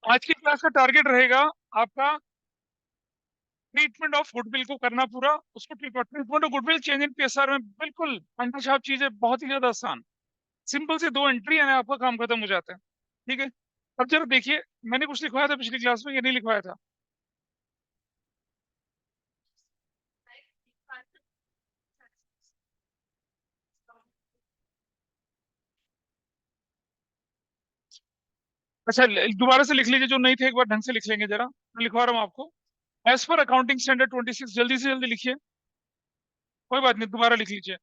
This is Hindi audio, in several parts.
आज की क्लास का टारगेट रहेगा आपका ट्रीटमेंट ऑफ गुडविल को करना पूरा। उसको treatment of goodwill change in PSR में बिल्कुल अंडा छाप चीज है, बहुत ही ज्यादा आसान। सिंपल से दो एंट्री है, आपका काम खत्म हो जाता है। ठीक है। अब जरा देखिए, मैंने कुछ लिखवाया था पिछली क्लास में, ये नहीं लिखवाया था। अच्छा, दोबारा से लिख लीजिए, जो नहीं थे एक बार ढंग से लिख लेंगे जरा। मैं लिखवा रहा हूँ आपको। एज पर अकाउंटिंग स्टैंडर्ड 26, जल्दी से जल्दी लिखिए। कोई बात नहीं, दोबारा लिख लीजिए।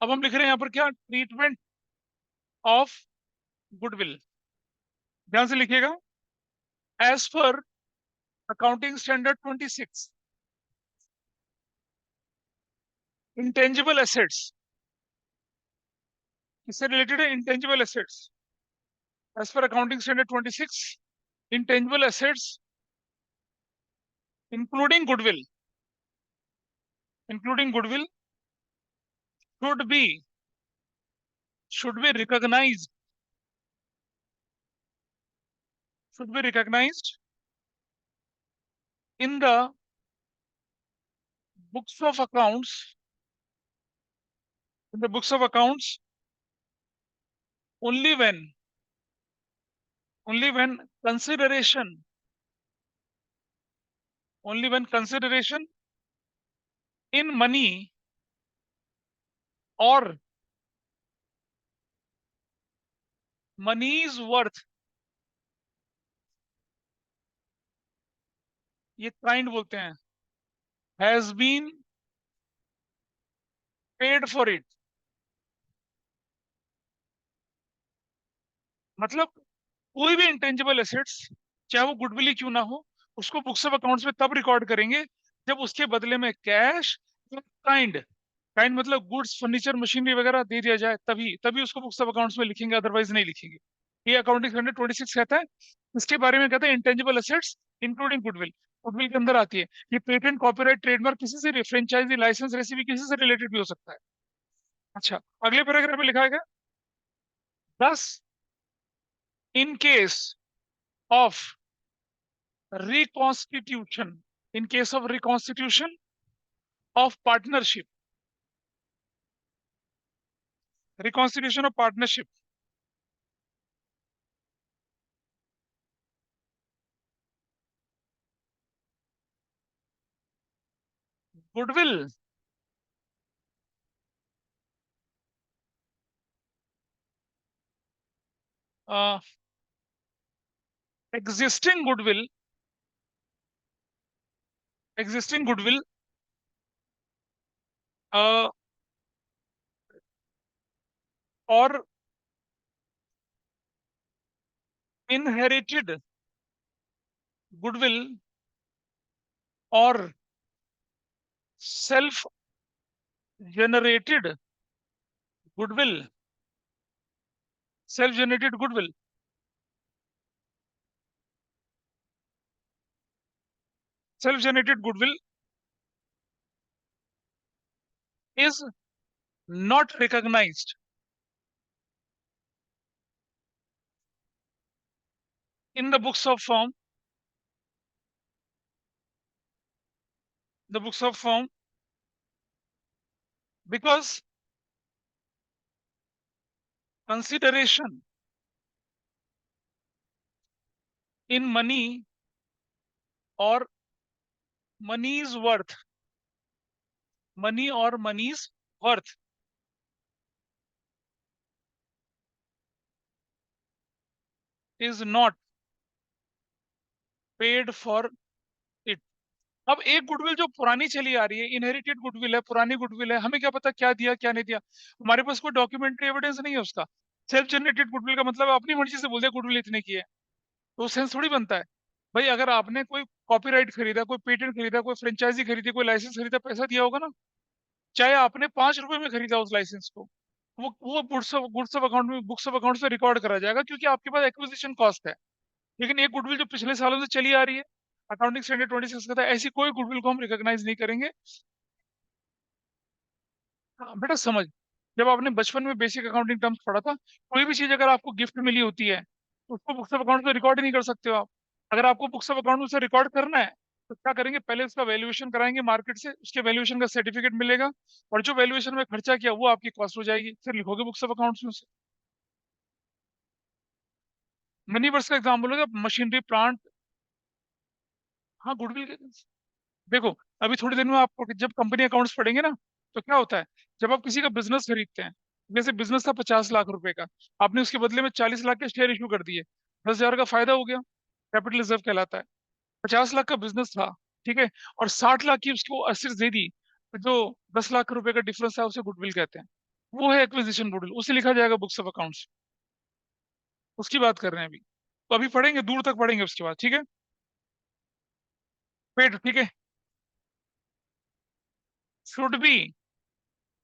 अब हम लिख रहे हैं यहाँ पर क्या, ट्रीटमेंट ऑफ गुडविल। ध्यान से लिखिएगा। As per accounting standard 26, intangible assets. इससे रिलेटेड है intangible assets. As per accounting standard 26, intangible assets including goodwill, including goodwill should be, should be recognised, should be recognized in the books of accounts, in the books of accounts only when, only when consideration, only when consideration in money or money's worth, ये काइंड बोलते हैं, has been paid for it। मतलब कोई भी इंटेंजिबल एसेट्स, चाहे वो गुडविल ही क्यों ना हो, उसको बुक्स ऑफ अकाउंट्स में तब रिकॉर्ड करेंगे जब उसके बदले में कैश या काइंड, काइंड मतलब गुड्स, फर्नीचर, मशीनरी वगैरह दे दिया जाए, तभी तभी उसको बुक्स ऑफ अकाउंट्स में लिखेंगे, अदरवाइज नहीं लिखेंगे। ये अकाउंटिंग स्टैंडर्ड 26 कहता है। इसके बारे में कहता है intangible assets including goodwill, goodwill के अंदर आती है। ये पेटेंट, कॉपीराइट, ट्रेडमार्क, किसी से, फ्रेंचाइजी, लाइसेंस, रेसिपी, किसी से रिलेटेड भी हो सकता है। अच्छा, अगले पैराग्राफ में लिखा है, दस in case of reconstitution, in case of reconstitution of partnership, reconstitution of partnership, goodwill, uh, existing goodwill, existing goodwill, uh, or inherited goodwill or self generated goodwill, self generated goodwill, self generated goodwill is not recognized in the books of firm, the books of firm, because consideration in money or money's worth, money or money's worth is not paid for it। अब एक गुडविल जो पुरानी चली आ रही है, इनहेरिटेड गुडविल है, पुरानी गुडविल है, हमें क्या पता क्या दिया क्या नहीं दिया, हमारे पास कोई डॉक्यूमेंट्री एविडेंस नहीं है उसका। सेल्फ जनरेटेड गुडविल का मतलब अपनी मर्जी से बोल दिया गुडविल इतने की है, तो सेंस थोड़ी बनता है। भाई अगर आपने कोई कॉपीराइट खरीदा, कोई पेटेंट खरीदा, कोई फ्रेंचाइजी खरीदी, कोई लाइसेंस खरीदा, पैसा दिया होगा ना। चाहे आपने 5 रुपए में खरीदा उस लाइसेंस को, वो गुड्स ऑफ अकाउंट में, बुक्स ऑफ अकाउंट में रिकॉर्ड करा जाएगा, क्योंकि आपके पास एक्विजिशन कॉस्ट है। लेकिन एक गुडविल जो पिछले सालों से चली आ रही है, अकाउंटिंग स्टैंडर्ड 26 कहता है ऐसी कोई गुडविल को हम रिकॉग्नाइज नहीं करेंगे। हाँ, बेटा समझ, जब आपने बचपन में बेसिक अकाउंटिंग टर्म्स पढ़ा था, कोई भी चीज अगर आपको गिफ्ट मिली होती है तो उसको बुक्स ऑफ अकाउंट में रिकॉर्ड ही नहीं कर सकते हो आप। अगर आपको बुक्स ऑफ अकाउंट में से रिकॉर्ड करना है तो क्या करेंगे, पहले उसका वैल्यूएशन कराएंगे मार्केट से, उसके वैल्यूएशन का सर्टिफिकेट मिलेगा, और जो वैल्यूएशन में खर्चा किया वो आपकी कॉस्ट हो जाएगी, फिर लिखोगे बुक्स ऑफ अकाउंट्स में उसे। मनी वर्स का एग्जाम्पल होगा मशीनरी प्लांट। हाँ, गुडविल के। देखो, अभी थोड़ी देर में आपको जब कंपनी अकाउंट्स पढ़ेंगे ना, तो क्या होता है, जब आप किसी का बिजनेस खरीदते हैं, जैसे बिजनेस था 50 लाख रुपए का, आपने उसके बदले में 40 लाख के शेयर इशू कर दिए, 10,000 का फायदा हो गया, कैपिटल रिजर्व कहलाता है। 50 लाख का बिजनेस था, ठीक है, और 60 लाख की उसको असेट्स दे दी, तो जो 10 लाख रुपए का डिफरेंस है उसे गुडविल कहते हैं। वो है एक्विजिशन गुडविल, उसे लिखा जाएगा बुक्स ऑफ अकाउंट्स। उसकी बात कर रहे हैं अभी, तो अभी पढ़ेंगे, दूर तक पढ़ेंगे उसके बाद, ठीक है। पेड, ठीक है। Should be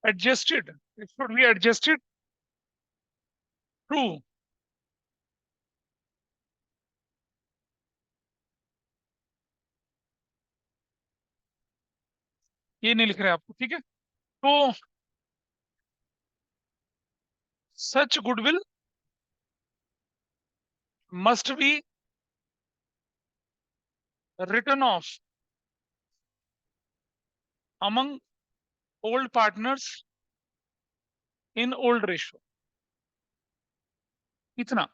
adjusted, it should be adjusted to. ये नहीं लिख रहे आपको, ठीक है। तो such goodwill must be written off among old partners in old ratio, इतना।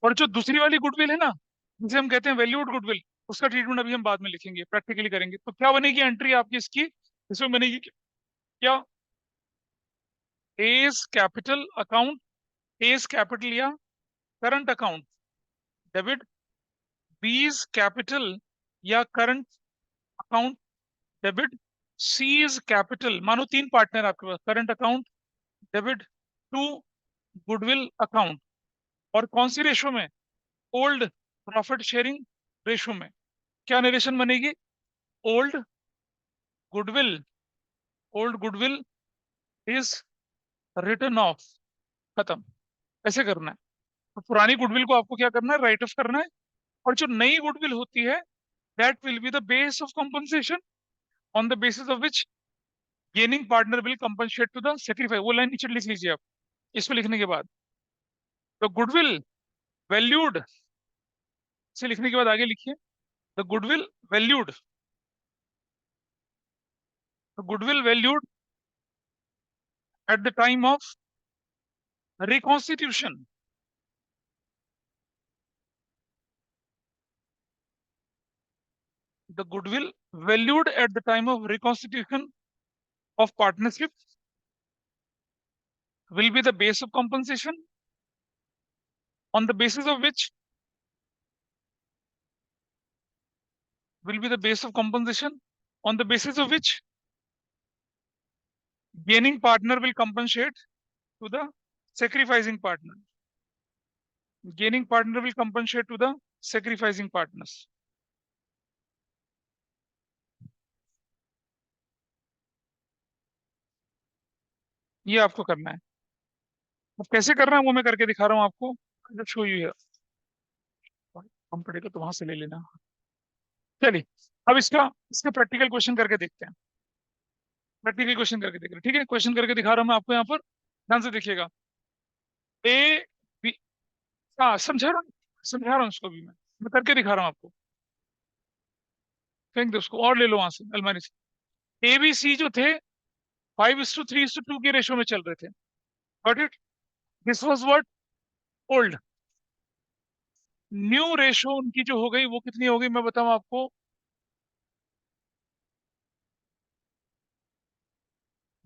और जो दूसरी वाली गुडविल है ना, जिसे हम कहते हैं वैल्यूड गुडविल, उसका ट्रीटमेंट अभी हम बाद में लिखेंगे, प्रैक्टिकली करेंगे। तो क्या बनेगी एंट्री आपकी इसकी, इसमें बनेगी क्या, as capital account, as capital या current account debit, B's capital या current account debit, C's capital, मानो तीन पार्टनर आपके पास, current account debit to goodwill account, और कौन सी रेशो में, ओल्ड प्रॉफिट शेयरिंग रेशो में। क्या नरेशन बनेगी, old goodwill, old goodwill is written off, खत्म। ऐसे करना है। तो पुरानी गुडविल को आपको क्या करना है, राइट ऑफ करना है, और जो नई गुडविल होती है, that will be the base of compensation, on the basis of which gaining partner will compensate to the sacrifice. वो लाइन नीचे लिख लीजिए आप, इसको लिखने के बाद, द गुडविल वैल्यूड, से लिखने के बाद आगे लिखिए, the goodwill valued, the goodwill valued at the time of reconstitution, the goodwill valued at the time of reconstitution of partnership will be the base of compensation, on the basis of which will be the base of compensation, on the basis of which gaining partner will compensate to the sacrificing partner, gaining partner will compensate to the sacrificing partners। ये आपको करना है। अब कैसे करना है वो मैं करके दिखा रहा हूँ आपको, जब शो यू है, हम पढ़ेगा तो वहां से ले लेना। चलिए, अब इसका इसका प्रैक्टिकल क्वेश्चन करके देखते हैं, प्रैक्टिकल क्वेश्चन करके देख रहे हैं, ठीक है। क्वेश्चन करके दिखा रहा हूँ मैं आपको यहाँ पर, ध्यान से देखिएगा। ए बी, हाँ समझा रहा हूँ उसको भी मैं करके दिखा रहा हूँ आपको। फेंक दो उसको और ले लो वहां से अलमारी से। ए बी सी जो थे 5:3:2 के रेशो में चल रहे थे, got it. This was what, old. New ratio उनकी जो हो गई वो कितनी हो गई मैं बताऊं आपको,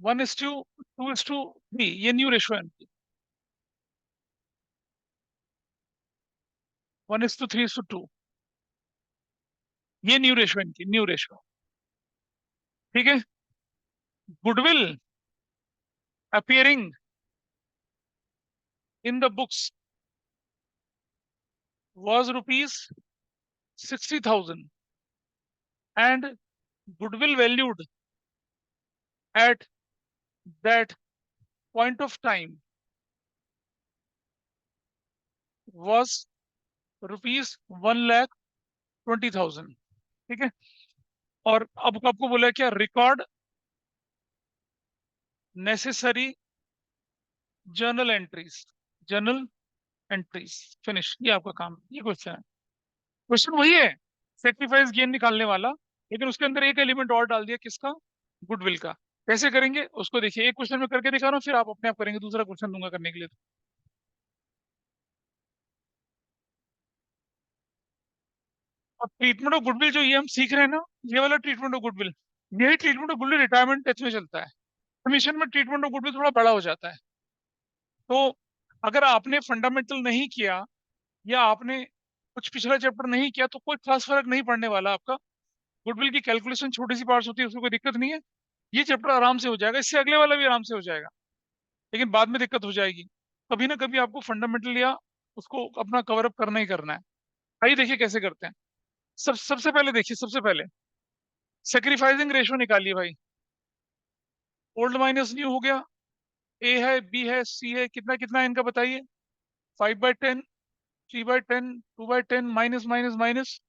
1:2:3, ये न्यू रेशो है उनकी, 1:3:2, ये न्यू रेशो है इनकी, न्यू रेशो, ठीक है। Goodwill appearing in the books was rupees 60,000, and goodwill valued at that point of time was rupees 1,20,000, ठीक है। और अब आपको बोला क्या, record necessary journal entries, journal entries, finish, ये आपका काम, ये क्वेश्चन है। क्वेश्चन वही है, सेक्रीफाइस गेन निकालने वाला, लेकिन उसके अंदर एक एलिमेंट और डाल दिया, किसका? गुडविल का। कैसे करेंगे उसको देखिए, एक क्वेश्चन में करके दिखा रहा हूँ, फिर आप अपने आप करेंगे, दूसरा क्वेश्चन दूंगा करने के लिए। अब ट्रीटमेंट ऑफ गुडविल जो ये हम सीख रहे हैं ना, ये वाला ट्रीटमेंट ऑफ गुडविल, यही treatment of goodwill retirement touch में चलता है। कमीशन में ट्रीटमेंट ऑफ गुडविल थोड़ा बड़ा हो जाता है। तो अगर आपने फंडामेंटल नहीं किया, या आपने कुछ पिछला चैप्टर नहीं किया, तो कोई खास फर्क नहीं पड़ने वाला आपका। गुडविल की कैलकुलेशन छोटी सी पार्ट्स होती है, उसमें कोई दिक्कत नहीं है। ये चैप्टर आराम से हो जाएगा, इससे अगले वाला भी आराम से हो जाएगा, लेकिन बाद में दिक्कत हो जाएगी। कभी ना कभी आपको फंडामेंटल या उसको अपना कवर अप करना ही करना है। आइए देखिए कैसे करते हैं। सबसे पहले देखिए, सबसे पहले सेक्रीफाइसिंग रेशो निकालिए भाई। ओल्ड माइनस न्यू हो गया। ए है, बी है, सी है, कितना कितना है इनका बताइए। 5/10, 3/10, 2/10, माइनस माइनस माइनस,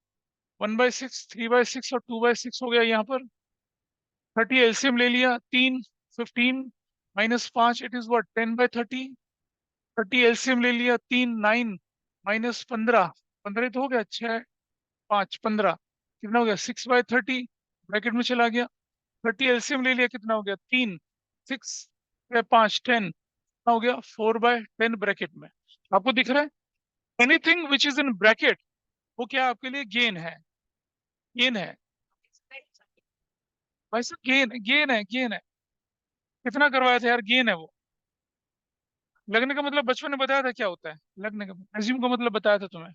1/6, 3/6 और 2/6 हो गया यहाँ पर। 30 एलसीएम ले लिया, 3, 15 -5, इट इज व्हाट, 10/30। 30 एलसीएम ले लिया, 3, 9 -15, 15 तो हो गया, 6, 5, 15, कितना हो गया, 6/30, ब्रैकेट में चला गया। 30 एलसीएम ले लिया, कितना हो गया, 3, 6, 5, 10, कितना हो गया, 4/10 ब्रैकेट में। आपको दिख रहा है, anything which is in bracket वो क्या आपके लिए गेन है, गेन है। वैसे गेन गेन है, गेन है। कितना करवाया था यार, गेन है वो। लगने का मतलब बचपन में बताया था क्या होता है, लगने का एज्यूम का मतलब बताया था तुम्हें।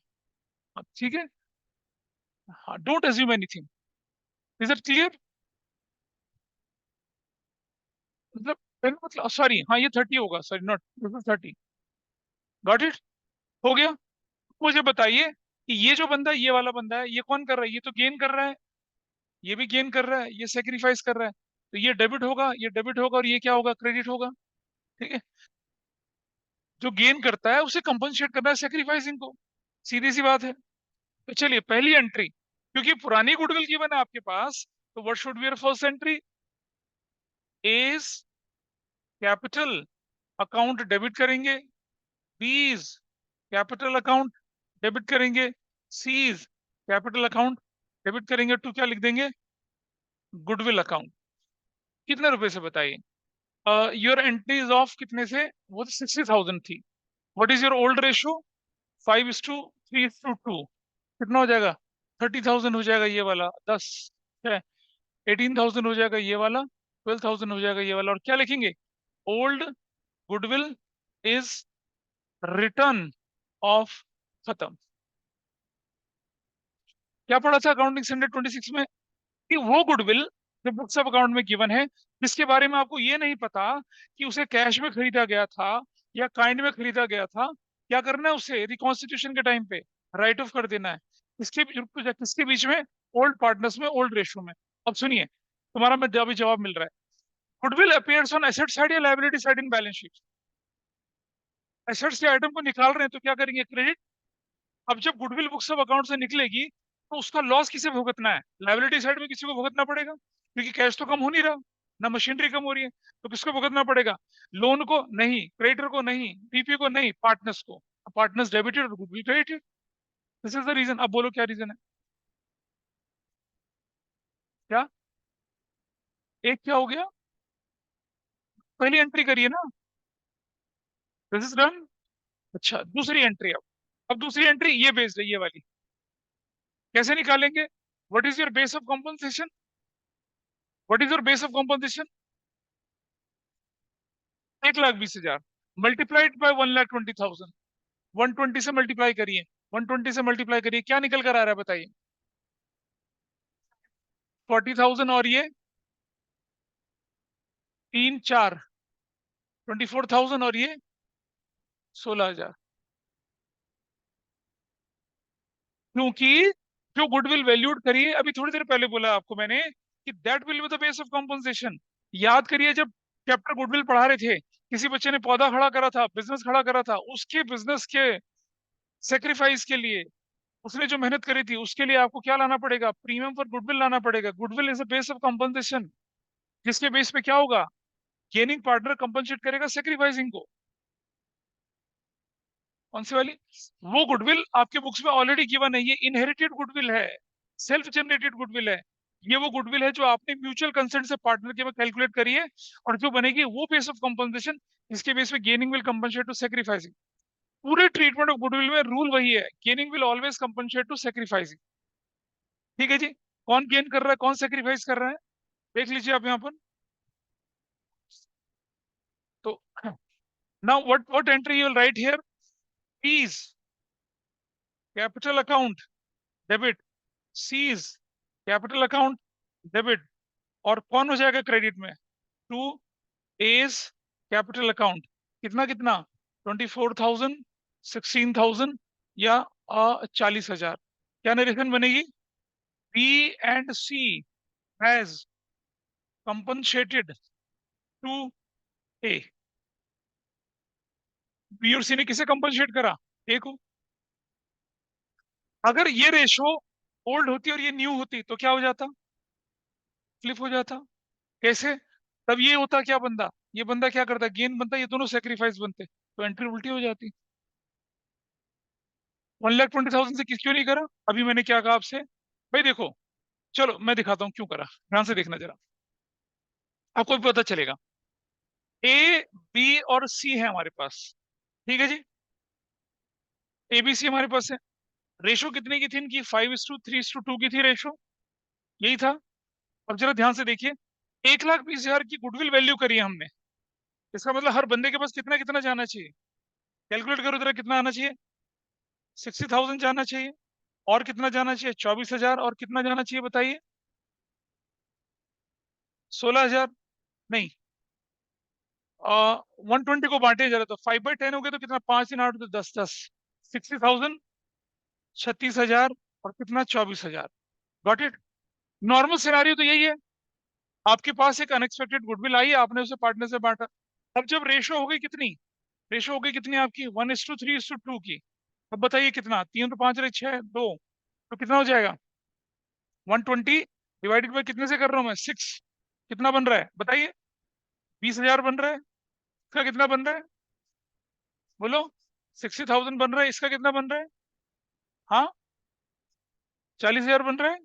हाँ, ठीक है। हाँ, don't assume anything. Is it clear? मतलब 10 मतलब, सॉरी, हाँ ये 30 होगा, sorry not, this is 30। Got it? हो गया। मुझे बताइए कि ये जो बंदा, ये वाला बंदा है, ये कौन कर रहा है, ये तो गेन कर रहा है, ये भी गेन कर रहा है, ये सेक्रीफाइस कर रहा है। तो ये डेबिट होगा, ये डेबिट होगा, और ये क्या होगा, क्रेडिट होगा। ठीक है। जो गेन करता है उसे कंपनसेट करना है सेक्रीफाइसिंग को, सीधी सी बात है। तो चलिए पहली एंट्री, क्योंकि पुरानी गुडविल गिवन है आपके पास, तो what should be your first entry? A's capital account debit करेंगे, बीज कैपिटल अकाउंट डेबिट करेंगे, सीज कैपिटल अकाउंट डेबिट करेंगे, टू क्या लिख देंगे, गुडविल अकाउंट। कितने रुपए से बताइए? योर एंट्रीज ऑफ कितने से, वो तो 60,000 थी। What is your old ratio? 5:3:2, कितना हो जाएगा, 30,000 हो जाएगा ये वाला, 10 है। 18,000 हो जाएगा ये वाला, 12,000 हो जाएगा ये वाला, और क्या लिखेंगे, old goodwill is return of, खत्म। क्या पढ़ा था अकाउंटिंग स्टैंडर्ड 26 में, कि वो गुडविल जो बुक्स ऑफ अकाउंट में गिवन है, जिसके बारे में आपको ये नहीं पता कि उसे कैश में खरीदा गया था या काइंड में खरीदा गया था, क्या करना है उसे रिकॉन्स्टिट्यूशन के टाइम पे राइट ऑफ कर देना है। किसके बीच में, ओल्ड पार्टनर्स में, ओल्ड रेशियो में। अब सुनिए, तुम्हारा मैं अभी जवाब मिल रहा है। Goodwill appears on asset side या liability side in balance sheet? Assets के आइटम को निकाल रहे हैं तो क्या करेंगे, क्रेडिट। अब जब गुडविल बुक्स ऑफ अकाउंट से निकलेगी, तो उसका लॉस किसे भुगतना है, लायबिलिटी साइड में किसी को भुगतना पड़ेगा, क्योंकि कैश तो कम हो नहीं रहा, ना मशीनरी कम हो रही है, तो किसको भुगतना पड़ेगा, लोन को नहीं, क्रेडिटर को नहीं, पीपी को नहीं, पार्टनर्स को। पार्टनर्स डेबिटेड और goodwill credited. This is the reason. अब बोलो क्या रीजन है, क्या? एक क्या हो गया, पहली एंट्री करिए ना, दिस इज डन। अच्छा, दूसरी एंट्री। अब दूसरी एंट्री ये बेस्ड है, ये वाली। कैसे निकालेंगे, what is your base of compensation? What is your base of compensation? 1,20,000 multiplied by 1,20,000। 120 से मल्टीप्लाई करिए, 120 से मल्टीप्लाई करिए, क्या निकल कर आ रहा है बताइए? 40,000, और ये 3, 4, 24,000, और ये 16,000। क्योंकि जो गुडविल वैल्यूड करिए, अभी थोड़ी देर पहले बोला आपको मैंने कि that will be the base of compensation. याद करिए, जब चैप्टर गुडविल पढ़ा रहे थे, किसी बच्चे ने पौधा खड़ा करा था, बिजनेस खड़ा करा था, उसके बिजनेस के सेक्रीफाइस के लिए, उसने जो मेहनत करी थी उसके लिए आपको क्या लाना पड़ेगा, प्रीमियम पर गुडविल लाना पड़ेगा। Goodwill is a base of compensation, जिसके बेस पे क्या होगा, गेनिंग पार्टनर कंपनसेट करेगा सेक्रीफाइसिंग को। कौन सी वाली? वो गुडविल आपके बुक्स में ऑलरेडी गिवन है, ये इनहेरिटेड गुडविल है, सेल्फ जनरेटेड गुडविल है। ये वो गुडविल है जो आपने म्यूचुअल कंसेंट से पार्टनर के में कैलकुलेट करी है, और जो बनेगी वो बेस ऑफ कंपनसेशन, इसके बेस पे gaining will compensate to sacrificing. पूरे ट्रीटमेंट ऑफ गुडविल में रूल वही है, gaining will always compensate to sacrificing. ठीक है जी, कौन गेन कर रहा है, कौन सेक्रीफाइस कर रहा है, देख लीजिए आप यहाँ पर। तो now what entry you will write here? Fees, capital account debit, C's capital account debit, और कौन हो जाएगा क्रेडिट में? To A's capital account. कितना कितना? 24,000, 16,000, या 40,000। क्या नरेशन बनेगी? B and C has compensated to A. B और सी ने किसे कंपनसेट करा? ए को। अगर ये रेशो ओल्ड होती और ये न्यू होती तो क्या हो जाता? फ्लिप हो जाता। कैसे? तब ये होता क्या बंदा, ये बंदा क्या करता, गेन बनता, ये दोनों सेक्रीफाइस बनते, तो एंट्री उल्टी हो जाती। 1,20,000 से किस क्यों नहीं करा? अभी मैंने क्या कहा आपसे भाई, देखो, चलो मैं दिखाता हूँ क्यों करा, ध्यान से देखना जरा, आपको भी पता चलेगा। ए, बी और सी है हमारे पास, ठीक है जी, ए बी सी हमारे पास है। रेशो कितने की थी इनकी? 5:3:2 की थी रेशो, यही था। अब जरा ध्यान से देखिए, 1,20,000 की गुडविल वैल्यू करी है हमने, इसका मतलब हर बंदे के पास कितना कितना जाना चाहिए? कैलकुलेट करो जरा, कितना आना चाहिए? 60,000 जाना चाहिए, और कितना जाना चाहिए? 24,000, और कितना जाना चाहिए बताइए? 16,000। नहीं, 120 को बांटे जरा, तो 5/10 हो गया, तो कितना? 5 × 8 तो 10, 60,000, 36,000, और कितना? 24,000। Got it? नॉर्मल सिनारियो तो यही है, आपके पास एक अनएक्सपेक्टेड गुडविल आई, आपने उसे पार्टनर से बांटा। अब जब रेशो हो गई कितनी, रेशो हो गई कितनी आपकी? 1:3:2 की। अब बताइए कितना? 3 तो 5 रहे, 6, 2, तो कितना हो जाएगा? 120 डिवाइडेड बाई कितने से कर रहा हूँ मैं? 6। कितना बन रहा है बताइए? 20,000 बन रहा है। इसका कितना बन रहा है? बोलो। 60,000 बन रहा है, इसका कितना बन रहा है? हाँ, 40,000 बन रहा है।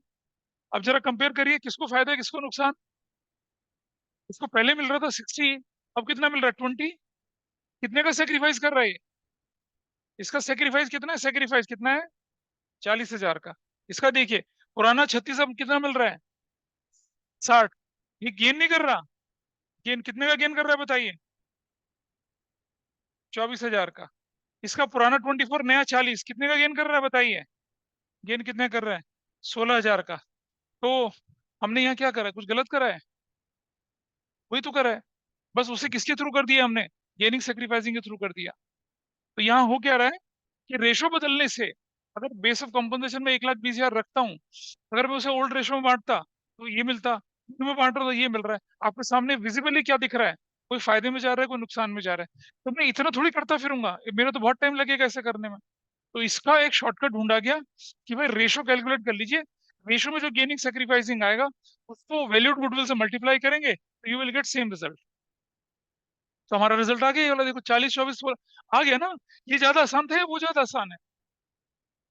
अब जरा कंपेयर करिए, किसको फायदा है किसको नुकसान? इसको पहले मिल रहा था 60, अब कितना मिल रहा है? 20। कितने का सेक्रीफाइस कर रहा है ये? इसका सेक्रीफाइस कितना है? सेक्रीफाइस कितना है? 40,000 का। इसका देखिए, पुराना 36, अब कितना मिल रहा है? 60। ये गेन नहीं कर रहा, गेन कितने का गेन कर रहा है बताइए? 24,000 का। इसका पुराना 24, नया 40, कितने का गेन कर रहा है बताइए? गेन कितने कर रहा है? 16,000 का। तो हमने यहाँ क्या करा है? कुछ गलत करा है? वही तो करा है, बस उसे किसके थ्रू कर दिया हमने? गेनिंग सेक्रीफाइसिंग के थ्रू कर दिया। तो यहाँ हो क्या रहा है कि रेशो बदलने से, अगर बेस ऑफ कंपनसेशन में 1,20,000 रखता हूँ, अगर मैं उसे ओल्ड रेशो में बांटता तो ये मिलता, मैं बांट रहा हूँ तो ये मिल रहा है। आपके सामने विजिबली क्या दिख रहा है? कोई फायदे में जा रहा है, कोई नुकसान में जा रहा है। तो मैं इतना थोड़ी करता फिरूंगा, मेरा तो बहुत टाइम लगेगा ऐसे करने में। तो इसका एक शॉर्टकट ढूंढा गया कि भाई रेशो कैलकुलेट कर लीजिए, रेशो में जो गेनिंग सेक्रीफाइसिंग आएगा उसको वैल्यूड गुडविल से मल्टीप्लाई करेंगे तो you will get same result. तो हमारा रिजल्ट आ गया, ये वाला देखो, 40, 24 आ गया ना। ये ज्यादा आसान था या वो ज्यादा आसान है?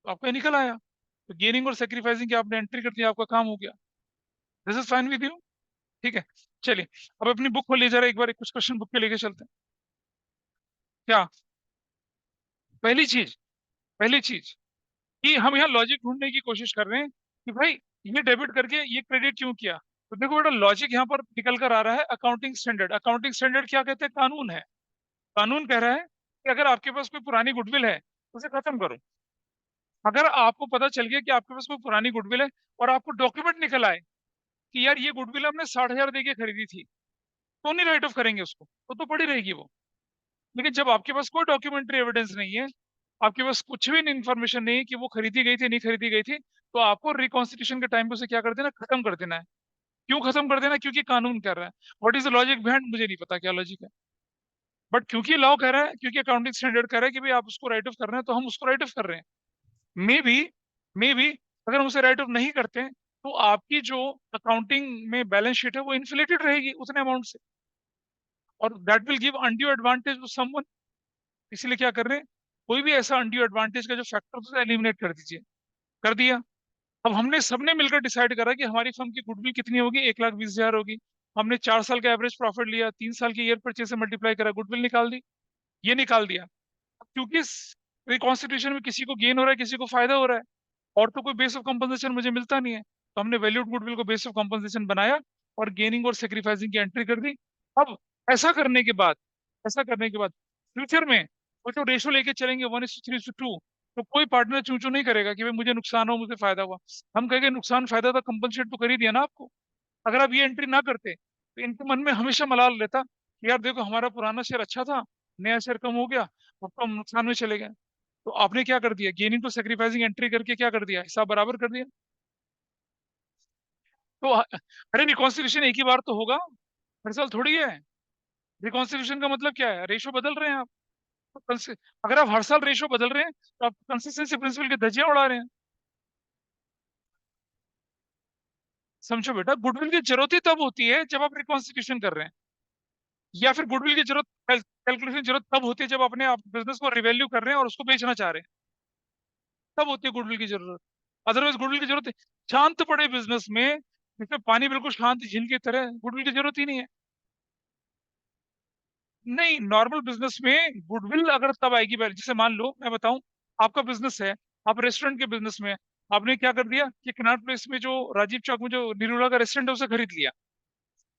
तो आपका ये निकल आया। तो गेनिंग और सेक्रीफाइसिंग की आपने एंट्री कर दिया, आपका काम हो गया। This is fine with you? ठीक है, चलिए अब अपनी बुक खोलिए जरा एक बार, कुछ क्वेश्चन बुक के लेके चलते हैं। क्या? पहली चीज, पहली चीज कि हम यहाँ लॉजिक ढूंढने की कोशिश कर रहे हैं कि भाई ये डेबिट करके ये क्रेडिट क्यों किया। तो देखो बेटा, लॉजिक यहाँ पर निकल कर आ रहा है अकाउंटिंग स्टैंडर्ड। अकाउंटिंग स्टैंडर्ड क्या कहते हैं? कानून है। कानून कह रहा है कि अगर आपके पास कोई पुरानी गुडविल है उसे खत्म करो। अगर आपको पता चल गया कि आपके पास कोई पुरानी गुडविल है, और आपको डॉक्यूमेंट निकल आए कि यार ये गुडविल हमने 60,000 दे के खरीदी थी, तो नहीं राइट ऑफ करेंगे उसको, तो पड़ी रहेगी वो। लेकिन जब आपके पास कोई डॉक्यूमेंट्री एविडेंस नहीं है, आपके पास कुछ भी इन्फॉर्मेशन नहीं है कि वो खरीदी गई थी नहीं खरीदी गई थी, तो आपको रिकॉन्स्टिट्यूशन के टाइम पे उसे क्या कर देना? खत्म कर देना है। क्यों खत्म कर देना? क्योंकि कानून कर रहा है। What is the logic behind, मुझे नहीं पता क्या लॉजिक है, बट क्योंकि लॉ कह रहा है, क्योंकि अकाउंटिंग स्टैंडर्ड कह रहा है कि भाई आप उसको राइट ऑफ कर रहे हैं, तो हम उसको राइट ऑफ कर रहे हैं। मे बी अगर हम उसे राइट ऑफ नहीं करते हैं तो आपकी जो अकाउंटिंग में बैलेंस शीट है वो इन्फ्लेटेड रहेगी उतने अमाउंट से, और that will give undue advantage to someone. इसलिए क्या कर रहे हैं? कोई भी ऐसा अनड्यू एडवांटेज का जो फैक्टर उसे एलिमिनेट कर दीजिए। कर दिया। अब हमने सबने मिलकर डिसाइड करा कि हमारी फर्म की गुडविल कितनी होगी, 1,20,000 होगी। हमने 4 साल का एवरेज प्रॉफिट लिया, 3 साल की ईयर परचेज से मल्टीप्लाई करा, गुडविल निकाल दी। ये निकाल दिया। अब क्योंकि रिकॉन्स्टिट्यूशन में किसी को गेन हो रहा है, किसी को फायदा हो रहा है, और तो कोई बेस ऑफ कंपनसेशन मुझे मिलता नहीं है, तो हमने वैल्यूड गुडविल को बेस ऑफ कंपनसेशन बनाया और गेनिंग और सेक्रीफाइसिंग की एंट्री कर दी। अब ऐसा करने के बाद ऐसा करने के बाद फ्यूचर में वो जो रेशो लेके चलेंगे 1:3:2, तो कोई पार्टनर चूं चूं नहीं करेगा कि भाई मुझे नुकसान हो, मुझे फायदा हुआ। हम कहेंगे नुकसान फायदा था, कंपनसेट तो कर ही दिया ना आपको। अगर आप ये एंट्री ना करते तो इनके मन में हमेशा मलाल रहता कि यार देखो हमारा पुराना शेयर अच्छा था, नया शेयर कम हो गया, अब तो हम नुकसान में चले गए। तो आपने क्या कर दिया, गेनिंग टू सेक्रीफाइसिंग एंट्री करके क्या कर दिया, हिसाब बराबर कर दिया। तो अरे रिकॉन्सिलिएशन एक ही बार तो होगा, हर साल थोड़ी है। रिकॉन्सिलिएशन का मतलब क्या है, रेशो बदल रहे हैं आप। तो अगर आप हर साल रेशो बदल रहे हैं तो आप कंसिस्टेंसी प्रिंसिपल की धज्जियां उड़ा रहे हैं। समझो बेटा, गुडविल की जरूरत ही तब होती है जब आप रिकॉन्स्टिट्यूशन कर रहे हैं, या फिर गुडविल की जरूरत कैलकुलेशन की जरूरत तब होती है जब अपने आप बिजनेस को रिवैल्यू कर रहे हैं और उसको बेचना चाह रहे हैं, तब होती है गुडविल की जरूरत। अदरवाइज गुडविल की जरूरत है शांत पड़े बिजनेस में, जिसमें पानी बिल्कुल शांत झील की तरह, गुडविल की जरूरत ही नहीं है। नहीं, नॉर्मल बिजनेस में गुडविल अगर तब आएगी, जैसे मान लो मैं बताऊं, आपका बिजनेस है, आप रेस्टोरेंट के बिजनेस में हैं, आपने क्या कर दिया कि कनॉट प्लेस में जो राजीव चौक में जो निरूला का रेस्टोरेंट है उसे खरीद लिया।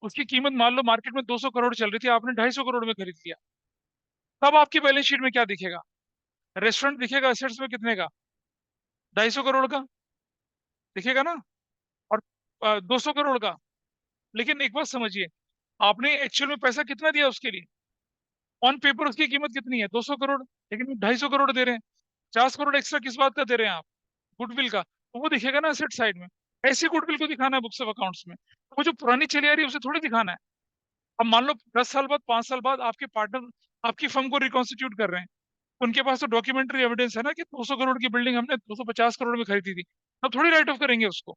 उसकी कीमत मान लो मार्केट में 200 करोड़ चल रही थी, आपने 250 करोड़ में खरीद लिया। तब आपकी बैलेंस शीट में क्या दिखेगा, रेस्टोरेंट दिखेगा एसेट्स में कितने का, 250 करोड़ का दिखेगा ना, और 200 करोड़ का। लेकिन एक बात समझिए, आपने एक्चुअल में पैसा कितना दिया उसके लिए, ऑन पेपर उसकी कीमत कितनी है, 200 करोड़, लेकिन 250 करोड़ दे रहे हैं। 50 करोड़ एक्स्ट्रा किस बात का दे रहे हैं आप, गुडविल का, तो वो दिखेगा ना एसेट साइड में। ऐसी गुडविल को दिखाना है बुक्स ऑफ अकाउंट्स में, तो वो जो पुरानी चली आ रही है उसे थोड़ी दिखाना है। अब मान लो 10 साल बाद, 5 साल बाद आपके पार्टनर आपकी फर्म को रिकॉन्स्टिट्यूट कर रहे हैं, उनके पास तो डॉक्यूमेंट्री एविडेंस है ना कि 200 करोड़ की बिल्डिंग हमने 250 करोड़ में खरीदी थी, तब थोड़ी राइट ऑफ करेंगे उसको।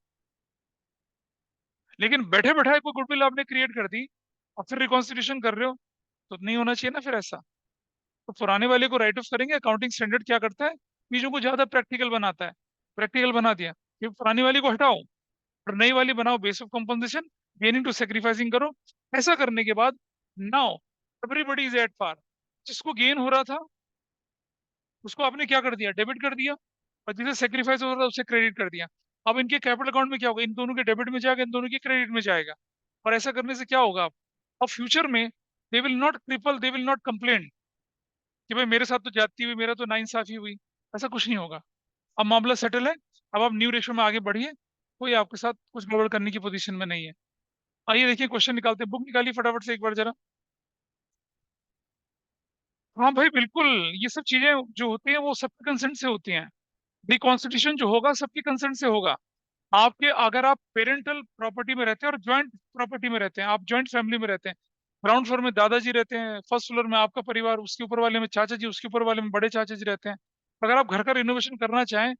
लेकिन बैठे बैठाए कोई गुडविल आपने क्रिएट कर दी और फिर रिकॉन्स्टिट्यूशन कर रहे हो, तो नहीं होना चाहिए ना फिर ऐसा। तो पुराने वाले को राइट ऑफ करेंगे। अकाउंटिंग स्टैंडर्ड क्या करता है, चीजों को ज्यादा प्रैक्टिकल बनाता है। प्रैक्टिकल बना दिया कि पुरानी वाली को हटाओ और नई वाली बनाओ, base of compensation, gaining to sacrificing करो। ऐसा करने के बाद now everybody is at par. जिसको गेन हो रहा था उसको आपने क्या कर दिया, डेबिट कर दिया, और जिसे सेक्रीफाइस हो रहा था उसे क्रेडिट कर दिया। अब इनके कैपिटल अकाउंट में क्या होगा, इन दोनों के डेबिट में जाएगा, इन दोनों के क्रेडिट में जाएगा। और ऐसा करने से क्या होगा, अब फ्यूचर में they will not triple, they will not complain कि भाई मेरे साथ तो जाती हुई, मेरा तो नाइंसाफी हुई। ऐसा कुछ नहीं होगा। अब मामला सेटल है। अब आप न्यू रेशो में आगे बढ़िए, कोई आपके साथ कुछ गड़बड़ करने की पोजीशन में नहीं है। आइए देखिए क्वेश्चन निकालते हैं, बुक निकालिए फटाफट से एक बार जरा। हाँ भाई बिल्कुल, ये सब चीजें जो होती हैं वो सबके कंसेंट से होती हैं। रिकॉन्स्टिट्यूशन जो होगा सबके कंसेंट से होगा। आपके अगर आप पेरेंटल प्रॉपर्टी में रहते हैं और ज्वाइंट प्रॉपर्टी में रहते हैं, आप ज्वाइंट फैमिली में रहते हैं, ग्राउंड फ्लोर में दादाजी रहते हैं, फर्स्ट फ्लोर में आपका परिवार, उसके ऊपर वाले में चाचा जी, उसके ऊपर वाले में बड़े चाचा जी रहते हैं। अगर आप घर का रिनोवेशन करना चाहें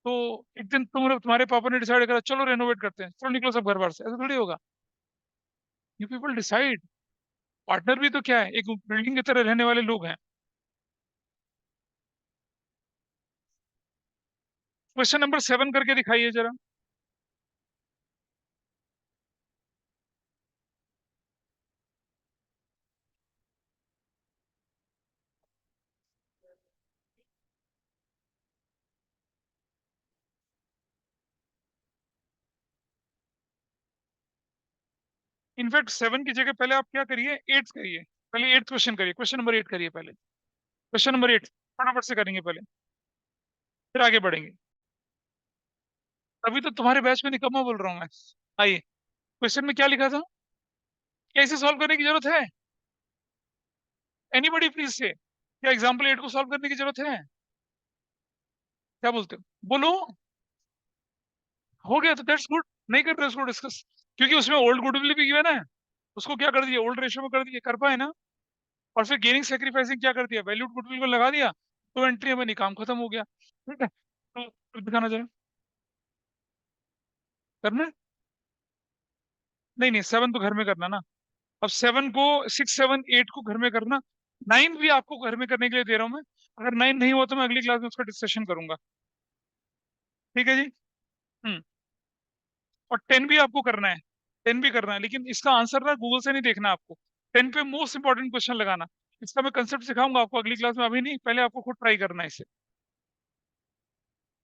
तो एक दिन तुम्हारे पापा ने डिसाइड करा चलो रेनोवेट करते हैं, चलो निकलो सब घर बार से, ऐसा थोड़ी होगा। You people decide. पार्टनर भी तो क्या है, एक बिल्डिंग की तरह रहने वाले लोग हैं। क्वेश्चन नंबर 7 करके दिखाइए जरा। इनफैक्ट 7 की जगह पहले आप क्या करिए, 8 करिए। पहले 8 क्वेश्चन करिए, क्वेश्चन नंबर 8 करिए पहले। क्वेश्चन नंबर 8 फटाफट से करेंगे पहले, फिर आगे बढ़ेंगे। अभी तो तुम्हारे बैच में निकम्मा बोल रहा हूँ मैं। आइए, क्वेश्चन में क्या लिखा था, कैसे सॉल्व करने की जरूरत है, एनीबॉडी प्लीज से, क्या एग्जाम्पल 8 को सॉल्व करने की जरूरत है, क्या बोलते हो, बोलो। हो गया तो दैट्स गुड, नहीं कर रहे उसको डिस्कस, क्योंकि उसमें ओल्ड गुडविल भी गिवन है। उसको क्या कर दिया, ओल्ड रेशियो में कर दिया, कर पाए ना। और फिर गेनिंग सेक्रीफाइसिंग क्या कर दिया, वैल्यूड गुडविल को लगा दिया, तो एंट्री में नहीं, काम खत्म हो गया। ठीक है, तो दिखाना जरा, करना है? नहीं नहीं, 7 तो घर में करना ना। अब 7 को, 6, 7, 8 को घर में करना, 9 भी आपको घर में करने के लिए दे रहा हूं मैं। अगर 9 नहीं हुआ तो मैं अगली क्लास में उसका डिस्कशन करूंगा। ठीक है जी। हम्म। और 10 भी आपको करना है, 10 भी करना है, लेकिन इसका आंसर ना गूगल से नहीं देखना आपको। 10 पे मोस्ट इंपॉर्टेंट क्वेश्चन लगाना। इसका मैं कंसेप्ट सिखाऊंगा आपको अगली क्लास में, अभी नहीं, पहले आपको खुद ट्राई करना है इसे।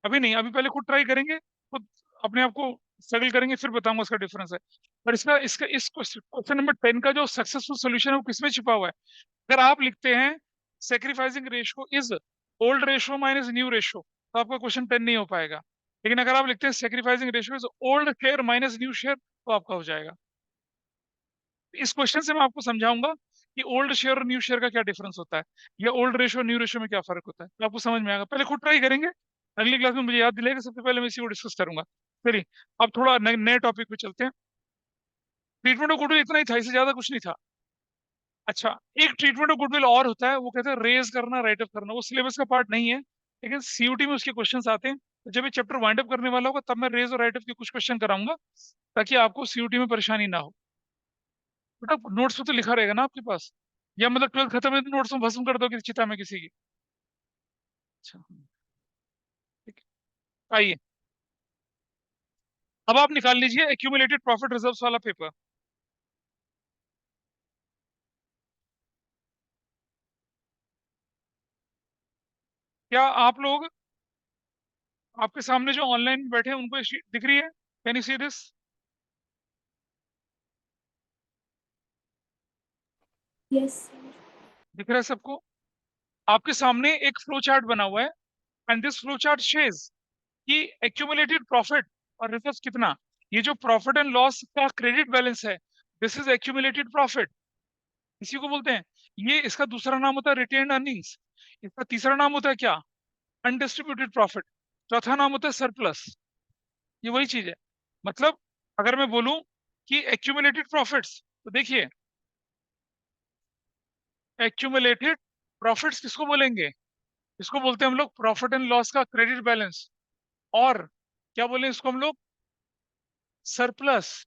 अभी नहीं, अभी पहले खुद ट्राई करेंगे, खुद अपने आप को स्ट्रगल करेंगे, फिर बताऊंगा इसका डिफरेंस है। पर इसका इसका इस क्वेश्चन नंबर 10 का जो सक्सेसफुल सोल्यूशन है वो किसमें छिपा हुआ है? अगर आप लिखते हैं sacrificing ratio is old ratio minus new ratio, तो आपका क्वेश्चन 10 नहीं हो पाएगा। लेकिन अगर आप लिखते हैं sacrificing ratio is old share minus new share, तो आपका हो जाएगा। इस क्वेश्चन से मैं आपको समझाऊंगा कि ओल्ड शेयर और न्यू शेयर का क्या डिफरेंस होता है, या ओल्ड रेशियो न्यू रेशियो में क्या फर्क होता है, तो आपको समझ में आएगा। पहले खुद ट्राई करेंगे, अगली क्लास में मुझे याद दिलाएगा, सबसे पहले मैं इसी को डिस्कस करूंगा। चलिए, अब थोड़ा नए टॉपिक पे चलते हैं। ट्रीटमेंट ऑफ गुडविल इतना ही था, इससे ज्यादा कुछ नहीं था। अच्छा, एक ट्रीटमेंट ऑफ गुडविल और होता है, वो कहते हैं रेज करना, राइट अप करना। वो सिलेबस का पार्ट नहीं है, लेकिन सीयूटी में उसके क्वेश्चंस आते हैं। तो जब ये चैप्टर वाइंड अप करने वाला होगा तब मैं रेज और राइट अप के कुछ क्वेश्चन कराऊंगा, ताकि आपको सीयूटी में परेशानी ना हो। बेटा नोट्स में तो लिखा रहेगा ना आपके पास, या मतलब 12th खत्म है तो नोट्स में भस्म कर दो किसी चिता में किसी की? अच्छा, ठीक है, आइए। अब आप निकाल लीजिए एक्यूमुलेटेड प्रॉफिट रिजर्व्स वाला पेपर। क्या आप लोग, आपके सामने जो ऑनलाइन बैठे हैं उनको ये शीट दिख रही है? Can you see this? Yes. दिख रहा है सबको? आपके सामने एक फ्लो चार्ट बना हुआ है, एंड दिस फ्लो चार्ट शेज कि एक्यूमुलेटेड प्रॉफिट और रिजर्व कितना। ये जो प्रॉफिट एंड लॉस का क्रेडिट बैलेंस है, दिस इज एक्यूमुलेटेड प्रॉफिट, इसी को बोलते हैं। ये इसका दूसरा नाम होता है रिटेन्ड अर्निंग्स। इसका तीसरा नाम होता है क्या? Undistributed profit. चौथा नाम होता है सरप्लस। ये वही चीज है। मतलब अगर मैं बोलूं कि एक्यूमुलेटेड प्रॉफिट्स, तो देखिए, एक्यूमुलेटेड प्रॉफिट्स किसको बोलेंगे? इसको बोलते हैं हम लोग प्रॉफिट एंड लॉस का क्रेडिट बैलेंस। और क्या बोले इसको हम लोग? सरप्लस।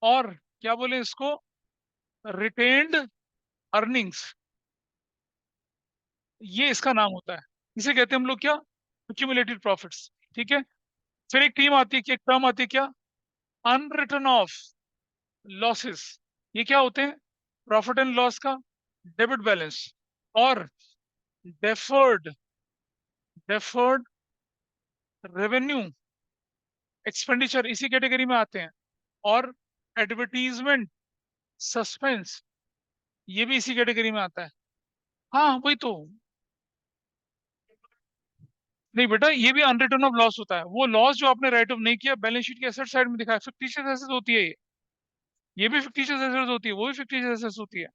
और क्या बोले इसको? Retained earnings. ये इसका नाम होता है। इसे कहते हैं हम लोग क्या? Accumulated profits. ठीक है। फिर एक टीम आती है कि एक टर्म आती है क्या? Unreturned of losses. ये क्या होते हैं? प्रॉफिट एंड लॉस का डेबिट बैलेंस। और डेफर्ड डेफर्ड रेवेन्यू एक्सपेंडिचर इसी कैटेगरी में आते हैं। और एडवर्टीजमेंट सस्पेंस, ये भी इसी कैटेगरी में आता है। हाँ वही तो। नहीं बेटा, ये भी अनरिटर्न ऑफ लॉस होता है। वो लॉस जो आपने राइट ऑफ नहीं किया, बैलेंस शीट के एसेट साइड में दिखा है, फिक्टिशियस एसेट होती है ये भी फिक्टिशियस एसेट होती है, वो भी फिक्टिशियस एसेट होती है।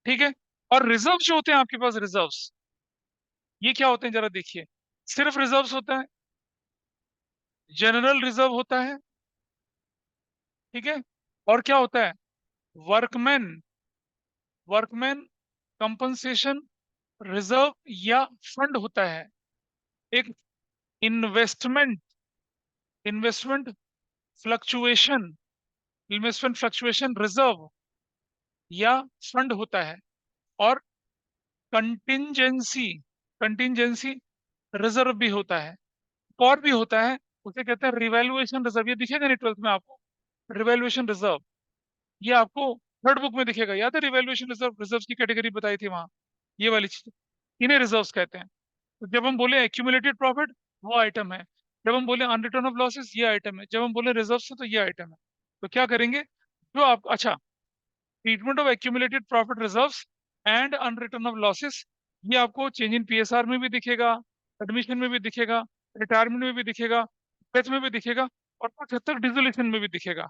ठीक है। और रिजर्व जो होते हैं आपके पास, रिजर्व्स, ये क्या होते हैं जरा देखिए। सिर्फ रिजर्व्स होता है, जनरल रिजर्व होता है, ठीक है। और क्या होता है? वर्कमैन वर्कमैन कंपनसेशन रिजर्व या फंड होता है। एक investment investment fluctuation investment fluctuation reserve या फंड होता है। और कंटिंजेंसी कंटिंजेंसी रिजर्व भी होता है। और भी होता है, उसे कहते हैं रिवैल्यूएशन रिजर्व। ये दिखेगा नहीं 12th में आपको, रिवैल्यूएशन रिजर्व। ये आपको थर्ड बुक में दिखेगा, याद है? रिवैल्यूएशन रिजर्व, रिजर्व की कैटेगरी बताई थी वहां, ये वाली चीज, इन्हें रिजर्व्स कहते हैं। तो जब हम बोले एक्यूमुलेटेड प्रॉफिट, वो आइटम है। जब हम बोले अनरिटर्न ऑफ लॉसेस, ये आइटम है। जब हम बोले रिजर्व से, तो ये आइटम है। तो क्या करेंगे, जो आप, अच्छा, treatment of accumulated profit reserves and unreturned of losses, ये आपको चेंज इन पीएसआर में भी दिखेगा, एडमिशन में भी दिखेगा, रिटायरमेंट में भी दिखेगा, डेथ में भी दिखेगा, और कुछ हद तक डिसोल्यूशन में भी दिखेगा।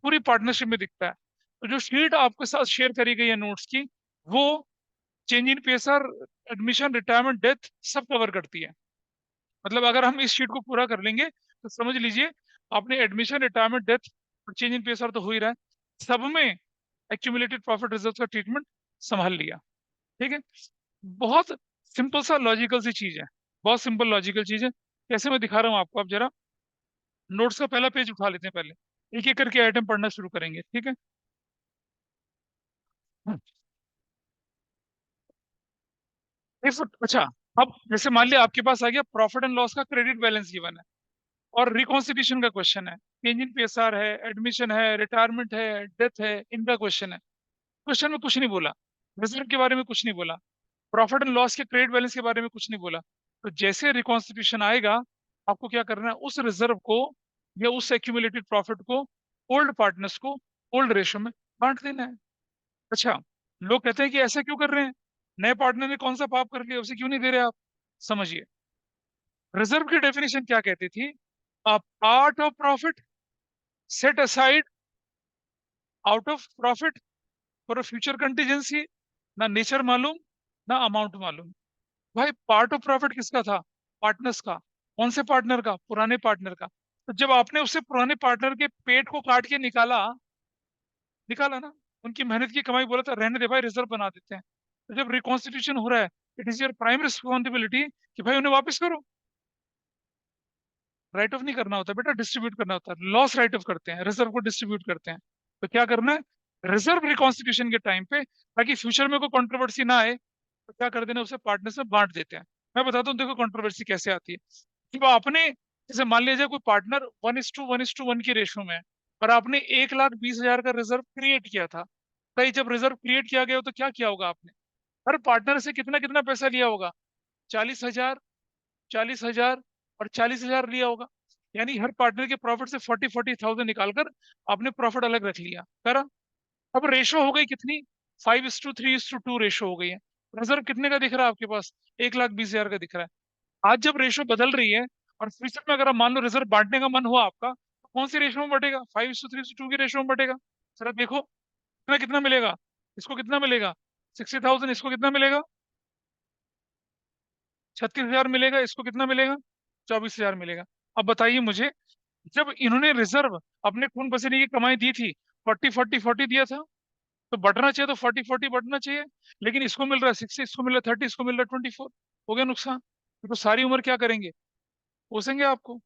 पूरी पार्टनरशिप में दिखता है। तो जो शीट आपके साथ शेयर करी गई है नोट्स की, वो change in PSR, admission, retirement, death सब कवर करती है। मतलब अगर हम इस शीट को पूरा कर लेंगे तो समझ लीजिए, आपने एडमिशन, रिटायरमेंट, डेथ और चेंज इन पीएसआर तो हो ही रहा है, सब में एक्यूमुलेटेड प्रॉफिट रिजर्व का ट्रीटमेंट संभाल लिया। ठीक है। बहुत सिंपल सा लॉजिकल सी चीज है, बहुत सिंपल लॉजिकल चीज है। कैसे मैं दिखा रहा हूँ आपको, आप जरा नोट्स का पहला पेज उठा लेते हैं, पहले एक एक करके आइटम पढ़ना शुरू करेंगे, ठीक है। इफ अच्छा, अब जैसे मान लिया आपके पास आ गया प्रॉफिट एंड लॉस का क्रेडिट बैलेंस गिवन है और रिकॉन्स्टिट्यूशन का क्वेश्चन है, चेंज इन पीएसआर है, एडमिशन है, रिटायरमेंट है, डेथ है, इनका क्वेश्चन है। क्वेश्चन में कुछ नहीं बोला, रिजर्व के बारे में कुछ नहीं बोला, प्रॉफिट एंड लॉस के क्रेडिट बैलेंस के बारे में कुछ नहीं बोला। तो जैसे रिकॉन्स्टिट्यूशन आएगा, आपको क्या करना है, उस रिजर्व को या उस एक्यूमुलेटेड प्रॉफिट को ओल्ड पार्टनर्स को ओल्ड रेशो में बांट देना है। अच्छा, लोग कहते हैं कि ऐसा क्यों कर रहे हैं, नए पार्टनर ने कौन सा पाप कर लिया, उसे क्यों नहीं दे रहे आप? समझिए, रिजर्व की डेफिनेशन क्या कहती थी, a part of profit set aside out of profit for a future contingency. ना नेचर मालूम, ना अमाउंट मालूम। भाई पार्ट ऑफ प्रॉफिट किसका था? पार्टनर्स का। कौन से पार्टनर का? पुराने पार्टनर का। तो जब आपने उससे पुराने पार्टनर के पेट को काट के निकाला, निकाला ना, उनकी मेहनत की कमाई, बोला था रहने दे भाई, रिजर्व बना देते हैं। तो जब रिकॉन्स्टिट्यूशन हो रहा है, it is your prime responsibility कि भाई उन्हें वापस करो। राइट ऑफ नहीं करना होता बेटा, डिस्ट्रीब्यूट करना होता है। लॉस राइट ऑफ करते हैं, रिजर्व को डिस्ट्रीब्यूट करते हैं। तो क्या करना है, रिजर्व रिकॉन्स्टिट्यूशन के टाइम पे, ताकि फ्यूचर में कोई कंट्रोवर्सी ना आए, तो क्या कर देना, उसे पार्टनर्स में बांट देते हैं। मैं बताता हूँ, देखो कंट्रोवर्सी कैसे आती है। कि वो आपने, जैसे मान लीजिए कोई पार्टनर 1:1:1 की रेशो में है, और आपने 1,20,000 का रिजर्व क्रिएट किया था। भाई जब रिजर्व क्रिएट किया गया हो, तो क्या किया होगा आपने? हर पार्टनर से कितना कितना पैसा लिया होगा? 40,000, 40,000 और 40,000 लिया होगा। यानी हर पार्टनर के प्रॉफिट से 40,000 निकालकर आपने प्रॉफिट अलग रख लिया, करा। अब रेशो हो गई कितनी? 5:3:2 रेशो हो गई है। रिजर्व कितने का दिख रहा है आपके पास? 1,20,000 का दिख रहा है। आज जब रेशो बदल रही है, और फ्यूचर में अगर आप मान लो रिजर्व बांटने का मन हुआ आपका, तो कौन सी रेशो में बटेगा? 5:3:2 की रेशो में बटेगा। सर आप देखो, कितना कितना मिलेगा, इसको कितना मिलेगा? 60,000, इसको कितना मिलेगा? 36,000 मिलेगा, इसको कितना मिलेगा? 24,000 मिलेगा। अब बताइए मुझे, जब इन्होंने रिजर्व अपने खून पसीने की कमाई दी थी, 40-40-40 दिया था, तो बढ़ना चाहिए, तो 40-40 बढ़ना चाहिए। लेकिन इसको मिल रहा है 60, इसको मिल रहा है 30, इसको मिल रहा है 24। हो गया नुकसान। तो सारी उम्र क्या करेंगे, पोसेंगे आपको।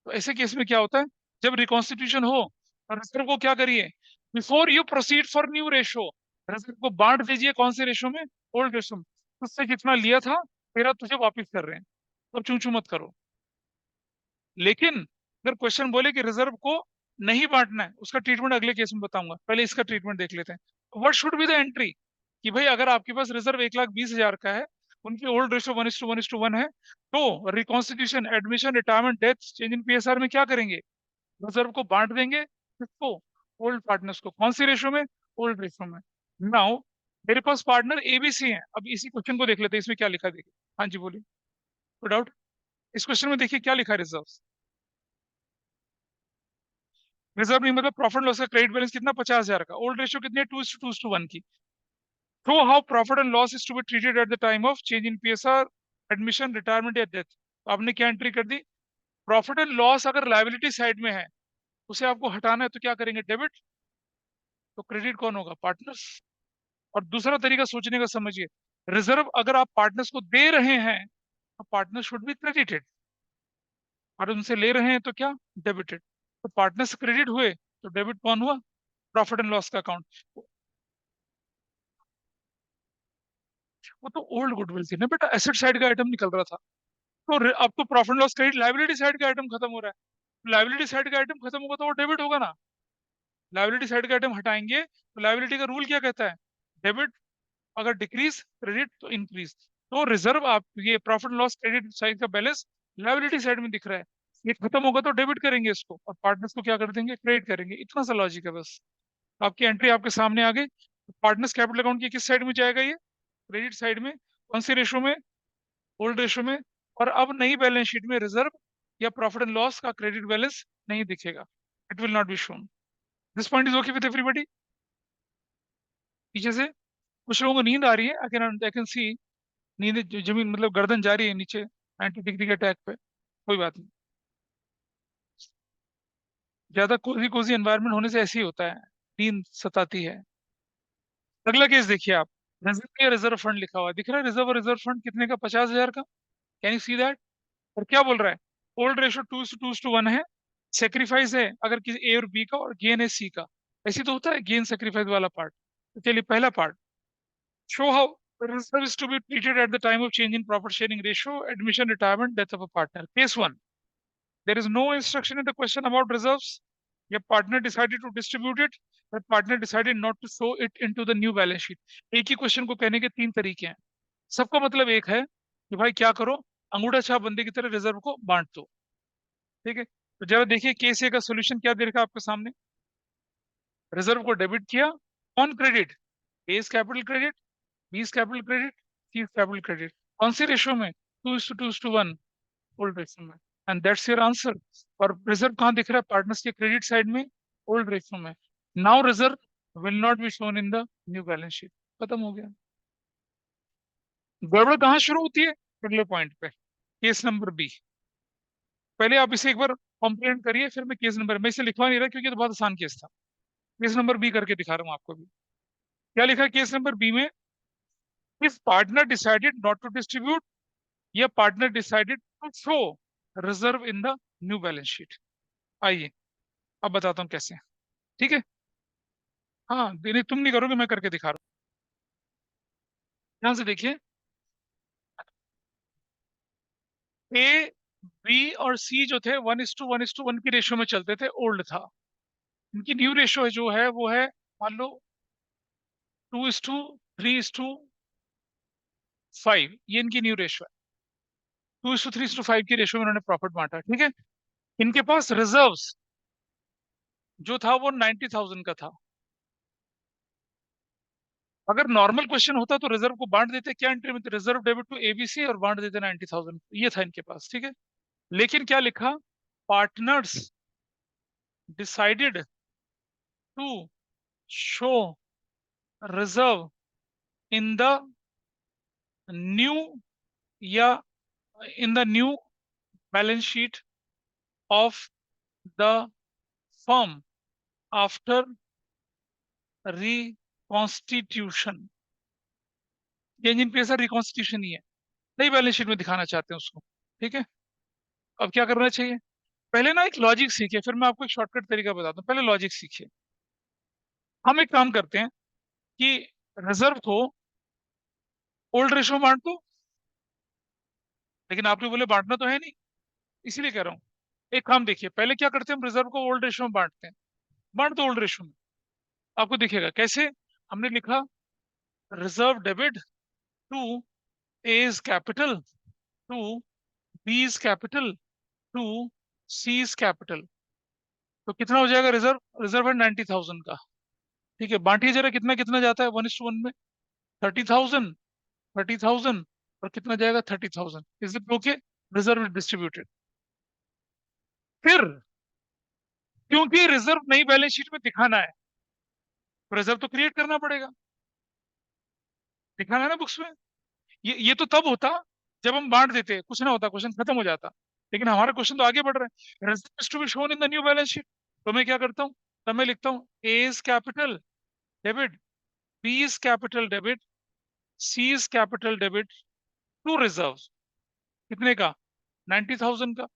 तो ऐसे केस में क्या होता है, जब रिकॉन्स्टिट्यूशन हो, और रिजर्व को क्या करिए, before you proceed for new ratio, reserve को बांट दीजिए। कौन से रेशो में? ओल्ड रेशो में। उससे जितना लिया था, तेरा तुझे वापिस कर रहे हैं। तो चू चू मत करो। लेकिन अगर क्वेश्चन बोले कि रिजर्व को नहीं बांटना है, उसका ट्रीटमेंट अगले केस में बताऊंगा, पहले इसका ट्रीटमेंट देख लेते हैं। What should be the entry, कि भाई अगर आपके पास रिजर्व 1,20,000 का है, उनकी ओल्ड रेशो 1:1:1 है, तो reconstitution, admission, retirement, death, change in PSR में क्या करेंगे, रिजर्व को बांट देंगे। किसको? ओल्ड पार्टनर्स को। कौन सी रेशो में? ओल्ड रेशो में। नाउ मेरे पास पार्टनर एबीसी है। अब इसी क्वेश्चन को देख लेते हैं, इसमें क्या लिखा देखिए। हाँ जी बोलिए, कोई डाउट? इस क्वेश्चन में देखिए क्या लिखा है, रिजर्व। रिजर्व नहीं मतलब प्रॉफिट लॉस का क्रेडिट बैलेंस कितना? 50,000 का। ओल्ड रेशियो कितनी है? 2:1 की। Show how profit and loss is to be treated at the time of change in PSR, admission, retirement या डेथ। आपने क्या एंट्री कर दी? प्रॉफिट एंड लॉस अगर लाइबिलिटी साइड में है, उसे आपको हटाना है, तो क्या करेंगे? डेबिट। तो क्रेडिट कौन होगा? पार्टनर्स। और दूसरा तरीका सोचने का समझिए, रिजर्व अगर आप पार्टनर्स को दे रहे हैं, तो पार्टनर शुड बी क्रेडिटेड, और उनसे ले रहे हैं तो क्या? डेबिटेड। तो पार्टनर्स क्रेडिट हुए, तो डेबिट कौन हुआ? प्रॉफिट एंड लॉस का अकाउंट। वो तो ओल्ड गुडविल थी ना बेटा, एसेट साइड का आइटम निकल रहा था। तो अब तो profit loss credit liability side का आइटम खत्म हो रहा है। लाइबिलिटी साइड का आइटम खत्म होगा, तो वो डेबिट होगा ना। लाइबिलिटी साइड का आइटम हटाएंगे, तो लाइबिलिटी का रूल क्या कहता है? डेबिट। अगर डिक्रीज क्रेडिट, तो इंक्रीज। तो रिजर्व, आप ये प्रॉफिट लॉस क्रेडिट साइड का बैलेंस लाइबिलिटी साइड में दिख रहा है, ये खत्म होगा तो डेबिट करेंगे इसको, और पार्टनर्स को क्या कर देंगे? क्रेडिट करेंगे। इतना सा लॉजिक है बस। आपकी एंट्री आपके सामने आ गई। पार्टनर्स कैपिटल अकाउंट की किस साइड में जाएगा ये? क्रेडिट साइड में। कौन सी रेशो में? ओल्ड रेशो में। और अब नई बैलेंस शीट में रिजर्व या प्रॉफिट एंड लॉस का क्रेडिट बैलेंस नहीं दिखेगा। It will not be shown. This point is okay with everybody? पीछे से कुछ लोगों को नींद आ रही है, आई कैन सी। नींद जमीन मतलब गर्दन जा रही है नीचे, 90 डिग्री के अटैक पे। कोई बात नहीं, ज्यादा कोजी कोजी एनवायरनमेंट होने से ऐसे ही होता है, नींद सताती है। अगला केस देखिए आप। रिजर्व या रिजर्व फंड लिखा हुआ है, दिख रहा है? रिजर्व और रिजर्व फंड कितने का? 50,000 का। Can you see that? और क्या बोल रहा है? ओल्ड रेशो 2:1 है। सेक्रीफाइस है अगर किसी ए और बी का, और गेन है सी का। ऐसी तो होता है गेन सेक्रीफाइस वाला पार्ट। तो चलिए पहला part, show how Reserve is to be treated at the time of change in profit sharing ratio, admission, retirement, death of a partner. Case one, there is no instruction in the question about reserves. Your partner decided to distribute it. The partner decided not to show it into the new balance sheet. एक ही क्वेश्चन को कहने के तीन तरीके हैं. सबका मतलब एक है कि भाई क्या करो, अंगूठा छाप बंदी की तरह रिजर्व को बांट दो. ठीक है, तो जरा देखिए केस ए का सोल्यूशन क्या दे रखा है आपके सामने. रिजर्व को डेबिट किया on credit. A is capital credit, B is capital credit, C is capital credit. कौन सी रेशियो में? 2:2:1, ओल्ड रेशियो में. And that's your answer. और रिजर्व कहाँ दिख रहा है? पार्टनर्स के क्रेडिट साइड में, ओल्ड रेशियो में. Now reserve will not be shown in the new balance sheet. खत्म हो गया. गड़बड़ कहाँ शुरू होती है? अगले पॉइंट पे, केस नंबर बी. पहले आप इसे एक बार कॉम्प्लीट करिए, फिर मैं केस नंबर, मैं इसे लिखवा नहीं रहा क्योंकि ये तो बहुत आसान केस था. केस नंबर बी करके दिखा रहा हूँ आपको भी. क्या लिखा है केस नंबर बी में? If partner decided not to distribute, या partner decided to show reserve in the new balance sheet. आइए अब बताता हूँ कैसे. ठीक है, हाँ नहीं तुम नहीं करोगे, मैं करके दिखा रहा हूँ. ध्यान से देखिए. ए, बी और सी जो थे 1:1:1 की रेशियो में चलते थे, ओल्ड था. इनकी न्यू रेशियो जो है वो है, मान लो 2:3:5. ये इनकी न्यू रेशियो है. 2:3:5 की रेशियो में उन्होंने प्रॉफिट बांटा. ठीक है, इनके पास रिजर्व्स जो था वो 90,000 का था. अगर नॉर्मल क्वेश्चन होता तो रिजर्व को बांट देते. क्या एंट्री में? रिजर्व डेबिट टू एबीसी और बांट देते 90,000. ये था इनके पास. ठीक है, लेकिन क्या लिखा? Partners decided to show reserve in the new, या in the new balance sheet of the firm after reconstitution. Change in पेशा रिकॉन्स्टिट्यूशन ही है, नई बैलेंस शीट में दिखाना चाहते हैं उसको. ठीक है, अब क्या करना चाहिए? पहले ना एक लॉजिक सीखिए, फिर मैं आपको एक शॉर्टकट तरीका बताता हूँ. पहले लॉजिक सीखिए. हम एक काम करते हैं कि रिजर्व को ओल्ड रेशो में बांट दो. लेकिन आपने बोले बांटना तो है नहीं, इसीलिए कह रहा हूँ. एक काम देखिए, पहले क्या करते हैं, हम रिजर्व को ओल्ड रेशो में बांटते हैं. बांट दो ओल्ड रेशो में. आपको दिखेगा कैसे. हमने लिखा reserve debit to A is capital, to B is capital, to C is capital. तो कितना हो जाएगा रिजर्व? रिजर्व है 90,000 का. ठीक है, बांटिए जरा कितना कितना जाता है 1:1 में. 30,000, 30,000, और कितना जाएगा? 30,000. Is it okay? Reserve distributed. फिर क्योंकि रिजर्व नई बैलेंस शीट में दिखाना है, तो रिजर्व तो क्रिएट करना पड़ेगा. दिखाना है ना बुक्स में. ये तो तब होता जब हम बांट देते, कुछ ना होता, क्वेश्चन खत्म हो जाता. लेकिन हमारा क्वेश्चन तो आगे बढ़ रहा है. Reserve is to be shown in the new balance sheet. तो मैं क्या करता हूँ, तब मैं लिखता हूँ A is capital debit, B is capital debit, C is capital debit to reserve. कितने का? 90,000 का.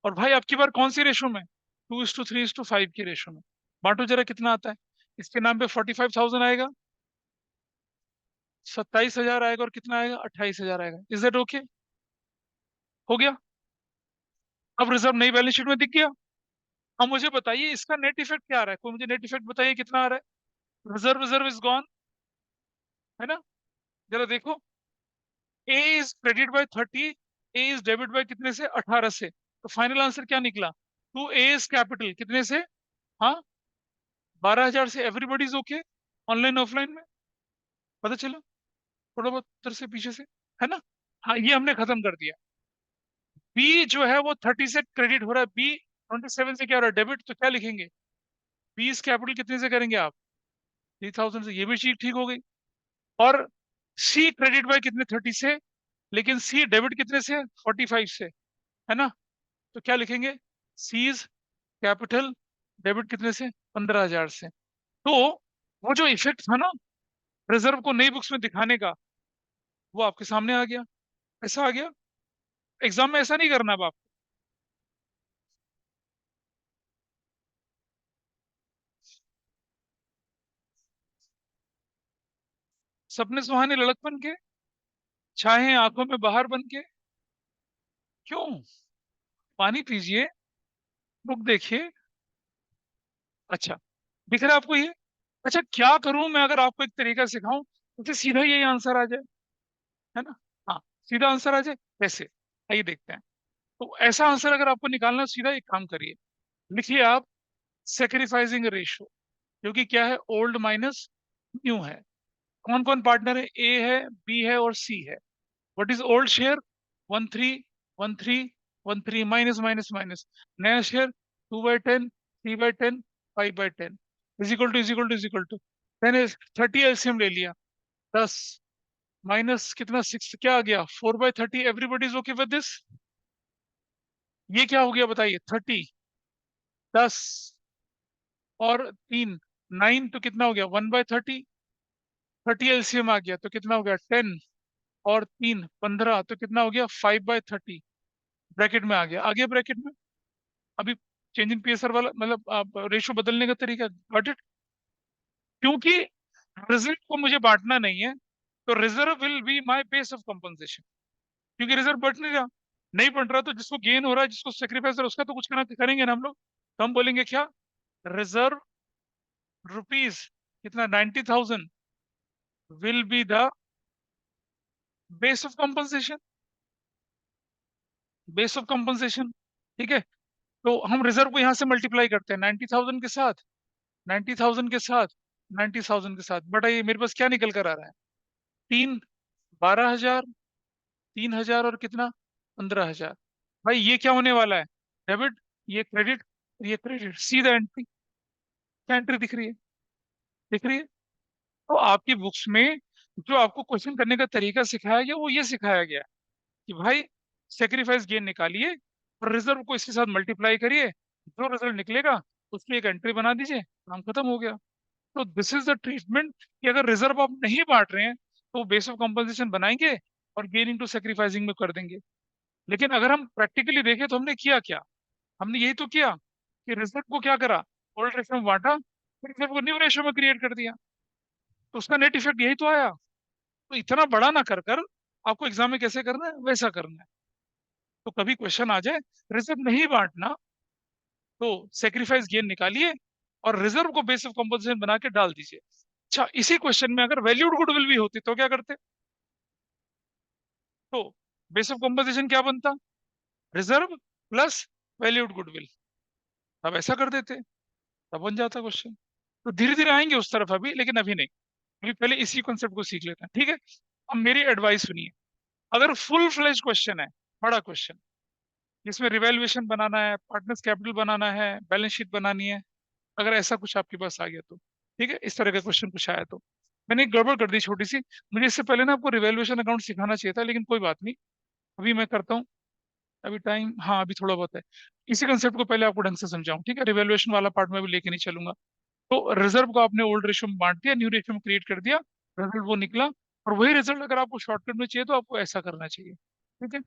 और भाई आपकी बार कौन सी रेशो में? 2:3:5 की रेशो में. बांटो जरा कितना आता है. इसके नाम पे 45,000 आएगा, 27,000 आएगा, और कितना आएगा? 28,000 आएगा. Is that okay? हो गया. अब रिजर्व नई बैलेंस शीट में दिख गया. अब मुझे बताइए इसका नेट इफेक्ट क्या आ रहा है. कोई मुझे नेट इफेक्ट बताइए कितना आ रहा है. रिजर्व रिजर्व इज गॉन, है ना. जरा देखो. A is credit by 30, A is debit by कितने से? 18 से. तो फाइनल आंसर क्या निकला? टू ए इज कैपिटल कितने से? हाँ, 12,000 से. Everybody is okay, online offline में. पता चला थोड़ा बहुत उधर से पीछे से, है ना. हाँ, ये हमने खत्म कर दिया. बी जो है वो 30 से क्रेडिट हो रहा है, बी 27 से क्या हो रहा है? डेबिट. तो क्या लिखेंगे? बी इज कैपिटल कितने से करेंगे आप? 3,000 से. ये भी चीज ठीक हो गई. और सी क्रेडिट बाय कितने? 30 से. लेकिन सी डेबिट कितने से? 45 से, है ना. तो क्या लिखेंगे? सी इज कैपिटल डेबिट कितने से? 15,000 से. तो वो जो इफेक्ट था ना रिजर्व को नई बुक्स में दिखाने का, वो आपके सामने आ गया. ऐसा आ गया. एग्जाम में ऐसा नहीं करना. अब आप सपने सुहाने लड़कपन के. चाहे आंखों में बाहर बन के, क्यों? पानी पीजिए, बुक देखिए। अच्छा, दिख रहा है आपको ये? अच्छा, क्या करूं मैं अगर आपको एक तरीका सिखाऊं तो सीधा यही आंसर आ जाए, है ना? हाँ, सीधा आंसर आ जाए। कैसे? आइए देखते हैं। तो ऐसा आंसर अगर आपको निकालना है, सीधा एक काम करिए, लिखिए आप सेक्रीफाइसिंग रेशियो, जो कि क्या है, ओल्ड माइनस न्यू है। कौन कौन पार्टनर है? ए है, बी है और सी है। What is old share? 1 3 1 3 1 3, minus minus minus. नया share 2/10, 3/10, 5/10, is equal to 10 LCM ले लिया, 10 माइनस कितना, 6, क्या आ गया, 4/30। Everybody is okay with this? ये क्या हो गया बताइए? 30, 10 और 3, 9, तो कितना हो गया, 1/30। 30 एलसीएम आ गया तो कितना हो गया, 10 और 3, 15, तो कितना हो गया, 5/30। ब्रैकेट में आ गया, आगे ब्रैकेट में। अभी चेंज इन पीएसआर वाला मतलब रेशो बदलने का तरीका, गॉट इट? क्योंकि रिजल्ट को मुझे बांटना नहीं है, तो reserve will be my base of compensation. क्योंकि रिजर्व बढ़ नहीं रहा, नहीं बढ़ रहा, तो जिसको गेन हो रहा है, जिसको सेक्रीफाइस हो रहा है, उसका तो कुछ करना करेंगे ना हम लोग। तो हम बोलेंगे क्या, रिजर्व रुपीज कितना, 90,000 will be the base of compensation, base of compensation. ठीक है, तो हम रिजर्व को यहां से मल्टीप्लाई करते हैं 90,000 के साथ, 90,000 के साथ, 90,000 के साथ। बताइए मेरे पास क्या निकल कर आ रहा है, 3, 12,000, 3,000 और कितना, 15,000। भाई ये क्या होने वाला है, डेबिट, ये क्रेडिट, ये क्रेडिट, सीधा एंट्री। क्या एंट्री दिख रही है? दिख रही है? तो आपकी बुक्स में जो आपको क्वेश्चन करने का तरीका सिखाया गया, वो ये सिखाया गया कि भाई सेक्रीफाइस गेन निकालिए और रिजर्व को इसके साथ मल्टीप्लाई करिए, जो रिजल्ट निकलेगा उसकी एक एंट्री बना दीजिए, काम खत्म हो गया। तो दिस इज द ट्रीटमेंट, कि अगर रिजर्व आप नहीं बांट रहे हैं तो बेस ऑफ कंपनसेशन बनाएंगे और गेन इनटू सेक्रीफाइसिंग में कर देंगे। लेकिन अगर हम प्रैक्टिकली देखें तो हमने किया क्या? हमने यही तो किया कि रिजर्व को क्या करा, ओल्ड रेशियो में बांटा, फिर रिजर्व को न्यू रेशियो में क्रिएट कर दिया। तो उसका नेट इफेक्ट यही तो आया। तो इतना बड़ा ना कर कर आपको एग्जाम में कैसे करना है वैसा करना है। तो कभी क्वेश्चन आ जाए रिजर्व नहीं बांटना, तो सेक्रीफाइस गेन निकालिए और रिजर्व को बेस ऑफ कंपनसेशन बना के डाल दीजिए। अच्छा, इसी क्वेश्चन में अगर वैल्यूड गुडविल भी होती तो क्या करते? तो बेस ऑफ कंपनसेशन क्या बनता, रिजर्व प्लस वैल्यूड गुडविल। तब ऐसा कर देते, तब बन जाता क्वेश्चन। तो धीरे धीरे आएंगे उस तरफ अभी, लेकिन अभी नहीं। अभी पहले इसी कॉन्सेप्ट को सीख लेते हैं, ठीक है? अब मेरी एडवाइस सुनिए। अगर फुल फ्लेज क्वेश्चन है, बड़ा क्वेश्चन, जिसमें रिवैल्यूएशन बनाना है, पार्टनर्स कैपिटल बनाना है, बैलेंस शीट बनानी है, अगर ऐसा कुछ आपके पास आ गया तो ठीक है, इस तरह का क्वेश्चन कुछ आया तो। मैंने एक गड़बड़ कर दी छोटी सी, मुझे इससे पहले ना आपको रिवैल्यूएशन अकाउंट सिखाना चाहिए था, लेकिन कोई बात नहीं, अभी मैं करता हूँ। अभी टाइम, हाँ अभी थोड़ा बहुत है। इसी कंसेप्ट को पहले आपको ढंग से समझाऊं, ठीक है? रिवैल्यूएशन वाला पार्ट में भी लेके नहीं चलूंगा। तो रिजर्व को आपने ओल्ड रेशियो में बांट दिया, न्यू रेशियो में क्रिएट कर दिया, रिजल्ट वो निकला। और वही रिजल्ट अगर आपको शॉर्टकट में चाहिए तो आपको ऐसा करना चाहिए, ठीक है?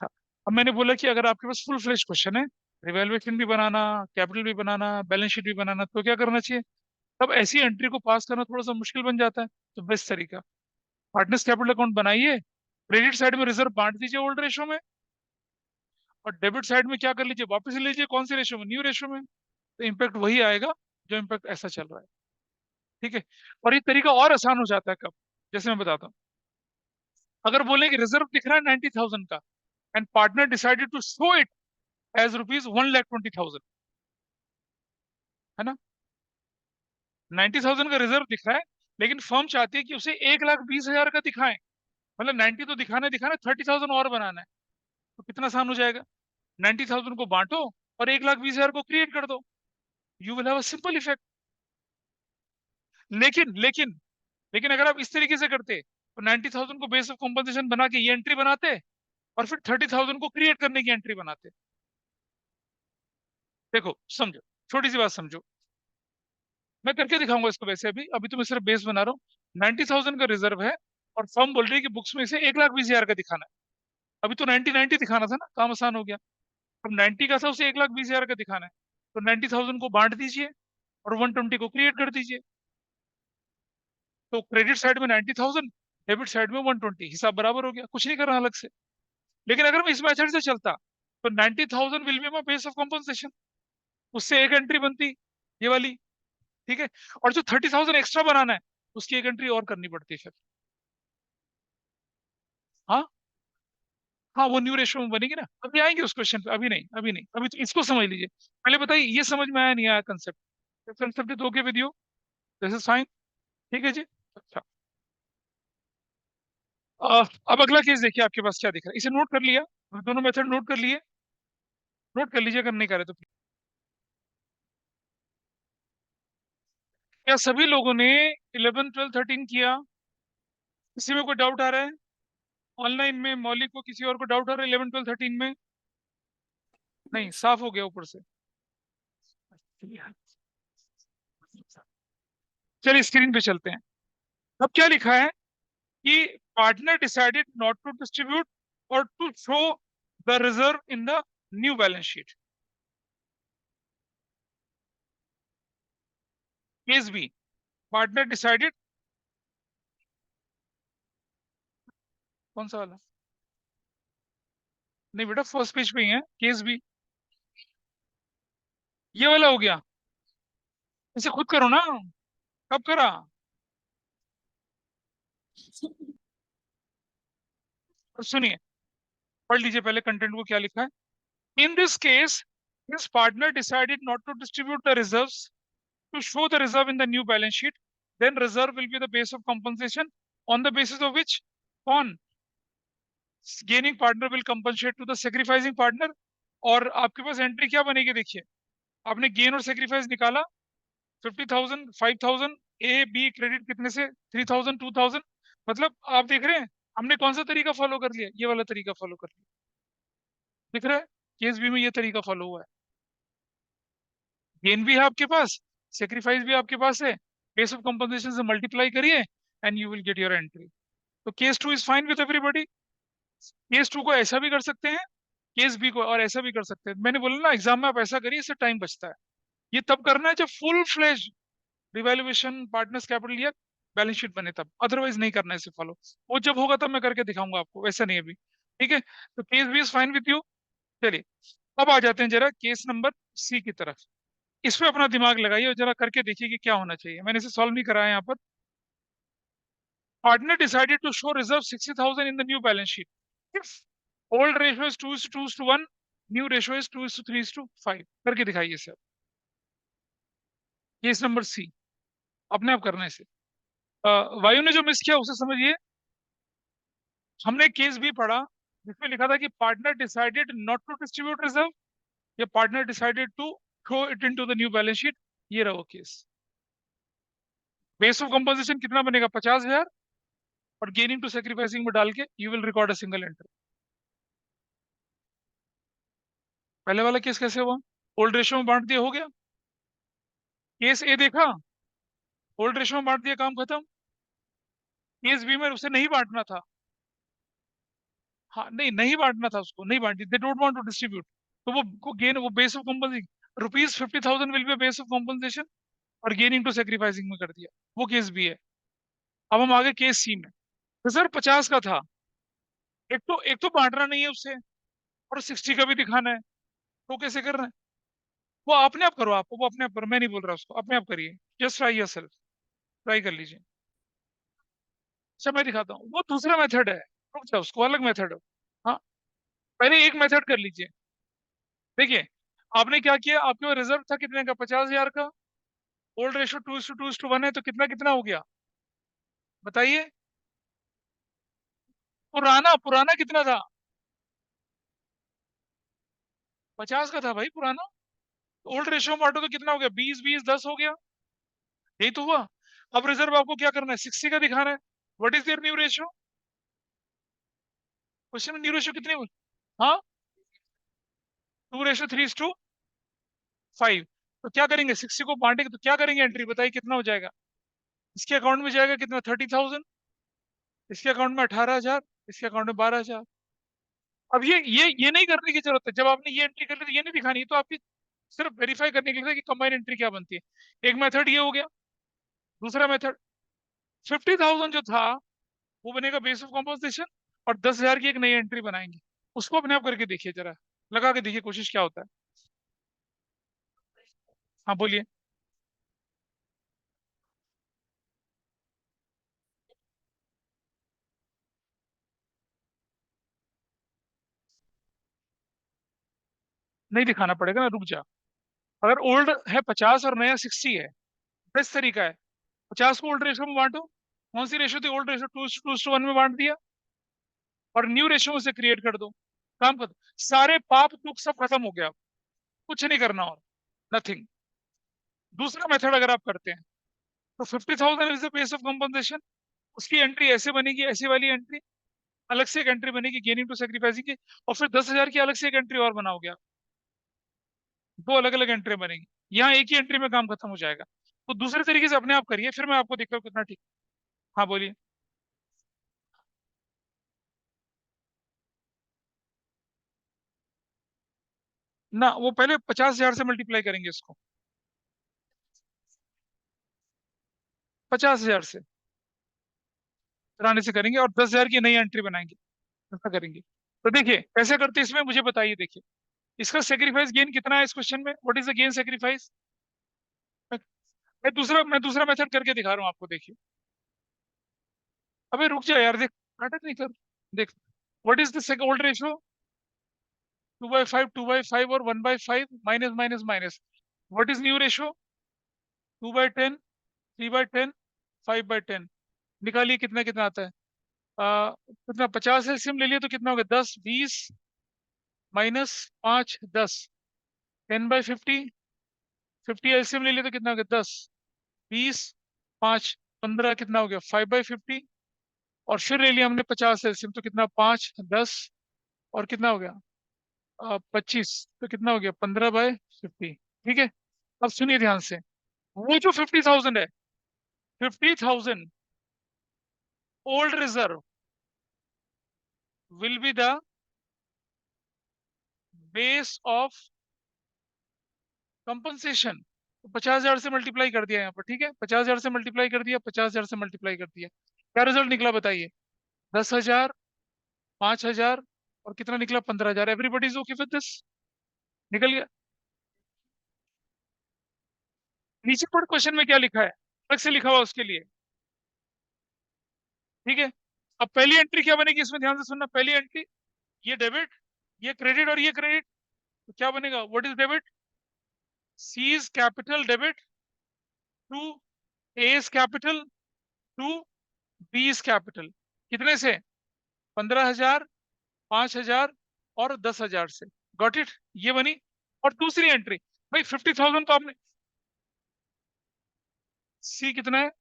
हाँ। अब मैंने बोला कि अगर आपके पास फुल फ्लेश क्वेश्चन है, रिवैल्यूएशन भी बनाना, कैपिटल भी बनाना, बैलेंस शीट भी बनाना, तो क्या करना चाहिए? तब ऐसी एंट्री को पास करना थोड़ा सा मुश्किल बन जाता है। तो बेस्ट तरीका, पार्टनर्स कैपिटल अकाउंट बनाइए, क्रेडिट साइड में रिजर्व बांट दीजिए ओल्ड रेशियो में, और डेबिट साइड में क्या कर लीजिए, वापस ले लीजिए कौन से रेशियो में, न्यू रेशियो में। तो इम्पैक्ट वही आएगा जो इम्पैक्ट ऐसा चल रहा है, ठीक है? और ये तरीका और आसान हो जाता है कब, जैसे मैं बताता हूँ। अगर बोले कि रिजर्व दिख रहा है 90,000 का, and partner decided to show it as rupees 1,20,000, है ना? 90,000 का रिजर्व दिख रहा है, लेकिन फर्म चाहती है कि उसे 1,20,000 का दिखाएं। मतलब 90 तो दिखाना दिखाना, 30,000 और बनाना है। तो कितना आसान हो जाएगा, 90,000 को बांटो और 1,20,000 को क्रिएट कर दो, you will have a simple effect. लेकिन लेकिन लेकिन अगर आप इस तरीके से करते तो 90,000 को बेस ऑफ कॉम्पनसेशन बना के ये एंट्री बनाते, और फिर 30,000 को क्रिएट करने की एंट्री बनाते। देखो समझो, छोटी सी बात समझो, मैं करके दिखाऊंगा इसको। वैसे अभी अभी तो मैं सिर्फ बेस बना रहा हूँ। 90,000 का रिजर्व है और फर्म बोल रही है कि बुक्स में इसे 1,20,000 का दिखाना है। अभी तो 90 दिखाना था ना, काम आसान हो गया। अब 90 का था, उसे 1,20,000 का दिखाना है। तो 90,000 को बांट दीजिए और 120 को क्रिएट कर दीजिए। तो क्रेडिट साइड में 90,000, डेबिट साइड में 120, हिसाब बराबर हो गया, कुछ नहीं करना अलग से। लेकिन अगर मैं इस मेथड से चलता तो 90,000 will be my base of compensation, उससे एक एंट्री बनती, ये वाली। ठीक है। और जो 30,000 एक्स्ट्रा बनाना है, उसकी एक एंट्री और करनी पड़ती है फिर। हाँ, हाँ, वो न्यू रेशियो में बनेगी ना, अभी आएंगे उस क्वेश्चन पे, अभी नहीं, अभी नहीं, अभी तो इसको समझ लीजिए। पहले बताइए, ये समझ में आया नहीं आया concept? Concept is okay with you? This is fine? ठीक है जी। अच्छा, अब अगला केस देखिए आपके पास क्या दिख रहा है, इसे नोट कर लिया? दोनों मेथड नोट कर लिए? नोट कर लीजिए अगर नहीं करे तो। क्या सभी लोगों ने 11 12 13 किया? किसी में कोई डाउट आ रहा है? ऑनलाइन में मौलिक को, किसी और को डाउट आ रहा है 11 12 13 में? नहीं, साफ हो गया ऊपर से। चलिए स्क्रीन पे चलते हैं। अब क्या लिखा है कि partner decided not to distribute और to show the reserve in the new balance sheet. Case B, partner decided, कौन सा वाला? नहीं बेटा, फर्स्ट पेज पे ही है केस बी, ये वाला हो गया। इसे खुद करो ना। कब करा? और सुनिए, पढ़ लीजिए पहले कंटेंट को क्या लिखा है। In this case, his partner decided not to distribute the reserves to show the reserve in the new balance sheet. Then reserve will be the base of compensation on the basis of which on gaining partner will compensate to the sacrificing partner। और आपके पास एंट्री क्या बनेगी देखिए, आपने गेन और सेक्रीफाइस निकाला, 50,000 5,000, ए बी क्रेडिट कितने से, 3,000 2,000। मतलब आप देख रहे हैं हमने कौन सा तरीका फॉलो कर लिया, ये वाला तरीका फॉलो कर लिया। दिख रहा है? केस बी में ये तरीका फॉलो हुआ है। गेन भी है आपके पास, सेक्रीफाइस भी आपके पास है, बेस ऑफ कंपनसेशन से मल्टीप्लाई करिए and you will get your entry. तो case two is fine with everybody. Case two को ऐसा भी कर सकते हैं, केस बी को और ऐसा भी कर सकते हैं। मैंने बोला ना एग्जाम में आप ऐसा करिए, इससे टाइम बचता है। ये तब करना है जब full fledge revaluation partners capital या बैलेंस शीट बने तब, अदरवाइज नहीं करना है इसे फॉलो। वो जब होगा तब मैं करके दिखाऊंगा आपको, वैसा नहीं अभी। ठीक है, तो case B is fine with you. चलिए, अब आ जाते हैं जरा केस नंबर सी की तरफ। इस पे अपना दिमाग लगाइए और जरा करके देखिए कि क्या होना चाहिए। मैंने इसे सॉल्व नहीं कराया यहाँ पर। Partner decided to show reserve 60,000 in the new balance sheet if old ratio is 2:2:1, new ratio is 2:3:5। करके दिखाइए सर। केस नंबर सी, अपने आप करना है इसे। वायु ने जो मिस किया उसे समझिए। हमने केस भी पढ़ा जिसमें लिखा था कि partner decided not to distribute reserve, या partner decided to throw it into the new balance sheet. ये रहा वो केस। बेस ऑफ कंपोजिशन कितना बनेगा, 50,000, और गेनिंग टू सेक्रीफाइसिंग में डाल के you will record a single entry. पहले वाला केस कैसे हुआ? ओल्ड रेशियो में बांट दिया, हो गया। केस ए देखा, ओल्ड रेशियो में बांट दिया, काम खत्म। केस बी में उसे नहीं बांटना था। हाँ, नहीं, नहीं बांटना था उसको, नहीं बांटी, they don't want to distribute. तो वो गेन, वो base of compensation, ₹50,000 will be base of compensation, और गेनिंग टू सेक्रीफाइसिंग में कर दिया। वो केस भी है। अब हम आगे केस सी में। रिजर्व 50 का था, एक तो बांटना नहीं है उससे, और 60 का भी दिखाना है। तो कैसे कर रहे हैं? वो अपने आप करो, आप वो अपने आप करो, मैं नहीं बोल रहा उसको, अपने आप करिए। Just try your self, try कर लीजिए। अच्छा, मैं दिखाता हूँ, वो दूसरा मेथड है। रुक जाओ, उसको अलग मेथड है। हाँ, पहले एक मेथड कर लीजिए। देखिए, आपने क्या किया, आपके पास रिजर्व था कितने का, 50,000 का। ओल्ड रेशो 2:2:1 है, तो कितना कितना हो गया बताइए? पुराना पुराना कितना था? 50 का था भाई पुराना। ओल्ड रेशियो बांटो तो कितना हो गया, 20 20 10 हो गया। यही तो हुआ। अब रिजर्व आपको क्या करना है, 60 का दिखाना है। What is their new ratio? Question में न्यू रेशियो कितनी हुई? हाँ, 2:3:5। तो क्या करेंगे, 60 को बांटेंगे तो क्या करेंगे, एंट्री बताइए कितना हो जाएगा। इसके अकाउंट में जाएगा कितना, 30,000। इसके अकाउंट में 18,000। इसके अकाउंट में 12,000। अब ये नहीं करने की जरूरत है, जब आपने ये एंट्री कर ली तो ये नहीं दिखानी है, तो आपकी सिर्फ वेरीफाई करने के लिए कि कंबाइन एंट्री क्या बनती है। एक मेथड ये हो गया। दूसरा मेथड, 50,000 जो था वो बनेगा बेस ऑफ कॉम्पोजिशन, और 10,000 की एक नई एंट्री बनाएंगे। उसको अपने आप करके देखिए जरा, लगा के देखिए कोशिश क्या होता है। हाँ बोलिए। नहीं दिखाना पड़ेगा ना, रुक जा। अगर ओल्ड है 50 और नया 60 है, बेस्ट तरीका है, 50 को ओल्ड रेशो में बांटो। कौन सी रेशो थी ओल्ड रेशो? 2:1 में बांट दिया, और न्यू रेशो से क्रिएट कर दो। काम कर दो, सारे पाप तुक सब खत्म हो गया, कुछ नहीं करना और, नथिंग। दूसरा मेथड अगर आप करते हैं, तो 50,000 is the base of compensation. उसकी एंट्री ऐसे बनेगी, ऐसी वाली एंट्री, अलग से एक एंट्री बनेगी गेनिंग टू सेक्रीफाइसिंग की, और फिर 10,000 की अलग से एक एंट्री और बनाओगे आप। दो अलग अलग एंट्री बनेगी, यहाँ एक ही एंट्री में काम खत्म हो जाएगा। तो दूसरे तरीके से अपने आप करिए, फिर मैं आपको देखता हूँ कितना ठीक। हाँ बोलिए। ना, वो पहले 50,000 से मल्टीप्लाई करेंगे इसको, 50,000 से पुराने से करेंगे, और 10,000 की नई एंट्री बनाएंगे। ऐसा करेंगे। तो देखिए कैसे करते हैं इसमें, मुझे बताइए। देखिए इसका सेक्रीफाइस गेन कितना है इस क्वेश्चन में, what is the gain sacrifice? मैं दूसरा मेथड करके दिखा रहा हूँ आपको, देखिए। अबे रुक जा यार, देख, नाटक नहीं कर। देख, what is the old ratio? 2/5, 2/5 और 1/5, minus minus minus. What is new ratio? 2/10, 3/10, 5/10। निकालिए कितना कितना आता है। कितना, 50 एलसीएम ले लिया तो कितना हो गया? 10, 20, -5, 10। 10/50, 50 एलसीएम ले लिया तो कितना हो गया? 10, 20, 5, 15, कितना हो गया? 5/50। और फिर ले लिया हमने 50 एलसीएम, तो कितना? 5, 10, और कितना हो गया? 25, तो कितना हो गया? 15/50। ठीक है। अब सुनिए ध्यान से, वो जो 50,000 है, 50,000 old reserve will be the base of compensation. 50,000 से मल्टीप्लाई कर दिया यहाँ पर, ठीक है, 50,000 से मल्टीप्लाई कर दिया, 50,000 से मल्टीप्लाई कर दिया। क्या रिजल्ट निकला बताइए? 10,000, 5,000, और कितना निकला? 15,000। Everybody is okay with this? निकल गया। नीचे पर क्वेश्चन में क्या लिखा है, अलग से लिखा हुआ उसके लिए। ठीक है। अब पहली एंट्री क्या बनेगी इसमें, ध्यान से सुनना। पहली एंट्री, ये डेबिट, ये क्रेडिट, और ये क्रेडिट। तो क्या बनेगा? What is debit? C is capital debit to A is capital to B is capital. कितने से? 15,000, 5,000, और 10,000 से। Got it? ये बनी। और दूसरी एंट्री, भाई 50,000 तो आपने, सी कितना है?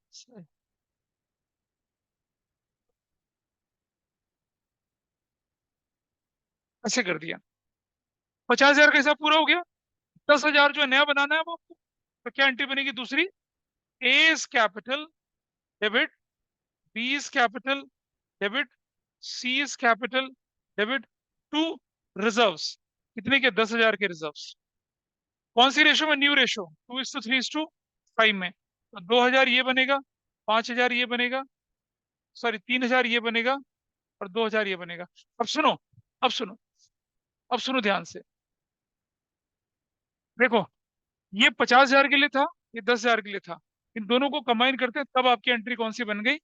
ऐसे कर दिया। 50,000 का हिसाब पूरा हो गया। 10,000 जो है नया बनाना है वो आपको। तो क्या एंट्री बनेगी दूसरी? A is capital debit, B is capital debit, C is capital debit to reserves. कितने के? 10,000 के रिजर्व्स। कौन सी रेशो में? न्यू रेशो, 2:3:5 में। तो 2,000 ये बनेगा, 5,000 ये बनेगा, सॉरी 3,000 ये बनेगा, और 2,000 ये बनेगा। अब सुनो, अब सुनो, अब सुनो ध्यान से। देखो, ये 50,000 के लिए था, ये 10,000 के लिए था। इन दोनों को कंबाइन करते हैं, तब आपकी एंट्री कौन सी बन गई?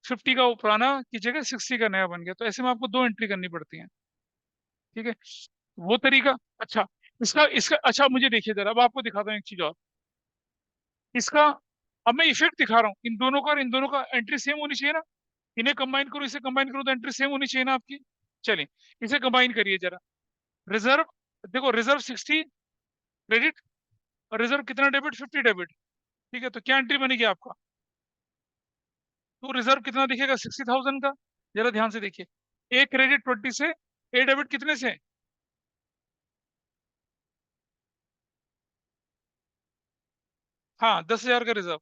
50 का वो पुराना की जगह 60 का नया बन गया। तो ऐसे में आपको दो एंट्री करनी पड़ती है। ठीक है, वो तरीका। अच्छा, इसका इसका अच्छा, मुझे देखिए जरा, अब आपको दिखाता हूँ एक चीज और। इसका, अब मैं इफेक्ट दिखा रहा हूँ इन दोनों का, और इन दोनों का एंट्री सेम होनी चाहिए ना। इन्हें कंबाइन करो, इसे कंबाइन करो, तो एंट्री सेम होनी चाहिए ना आपकी। चलिए, इसे कंबाइन करिए जरा। रिजर्व, देखो रिजर्व 60 क्रेडिट, और रिजर्व कितना डेबिट? 50 डेबिट। ठीक है, तो क्या एंट्री बनेगी आपका? तो रिजर्व कितना दिखेगा? 60,000 का। जरा ध्यान से देखिए, ए क्रेडिट 20 से, ए डेबिट कितने से? हाँ, 10,000 का रिजर्व।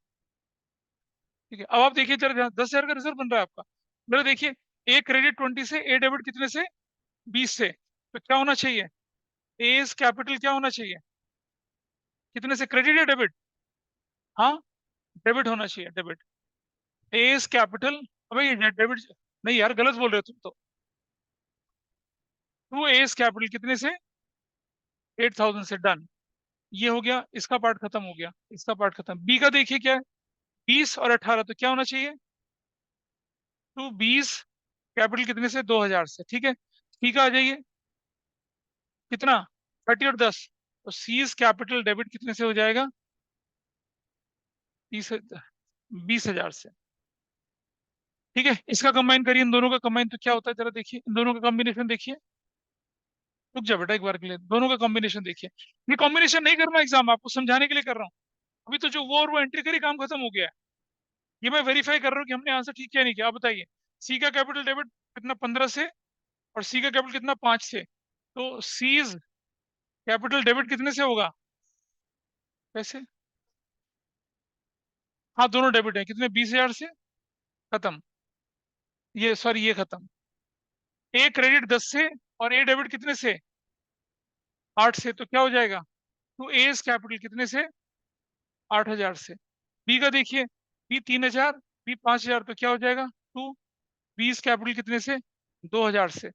ठीक है, अब आप देखिए जरा ध्यान, 10,000 का रिजर्व बन रहा है आपका। जरा देखिए, ए क्रेडिट 20 से, ए डेबिट कितने से? 20 से। तो क्या होना चाहिए? ए कैपिटल क्या होना चाहिए? कितने से? क्रेडिट या डेबिट? हाँ, डेबिट होना चाहिए, डेबिट। ए कैपिटल अबे ये डेबिट, नहीं यार गलत बोल रहे हो तुम तो। टू एस कैपिटल कितने से? 8,000 से, डन। ये हो गया, इसका पार्ट खत्म हो गया, इसका पार्ट खत्म। बी का देखिए क्या है, 20 और 18, तो क्या होना चाहिए? टू 20 कैपिटल कितने से? 2,000 से, ठीक है। सी का आ जाइए, कितना? 30 और 10, तो सीज कैपिटल डेबिट कितने से हो जाएगा? 20,000 से, ठीक है। इसका कंबाइन करिए, इन दोनों का कंबाइन तो क्या होता है जरा देखिए, इन दोनों का कॉम्बिनेशन देखिए। रुक जा बेटा एक बार के लिए, दोनों का कॉम्बिनेशन देखिए। ये कॉम्बिनेशन नहीं करना एग्जाम, आपको समझाने के लिए कर रहा हूँ। अभी तो जो वो और वो एंट्री करी, काम खत्म हो गया है। ये मैं वेरीफाई कर रहा हूँ कि हमने आंसर ठीक किया नहीं किया। आप बताइए, सी का कैपिटल डेबिट कितना? 15 से, और सी का कैपिटल कितना? 5 से। तो सीज कैपिटल डेबिट कितने से होगा? कैसे? हाँ दोनों डेबिट है, कितने? 20,000 से। खत्म। ये सॉरी, ये खत्म। ए क्रेडिट 10 से, और ए डेबिट कितने से? 8 से, तो क्या हो जाएगा? तो एज कैपिटल कितने से? 8,000 से। बी का देखिए, बी 3,000, बी 5,000, तो क्या हो जाएगा? टू 20 कैपिटल कितने से? 2,000 से।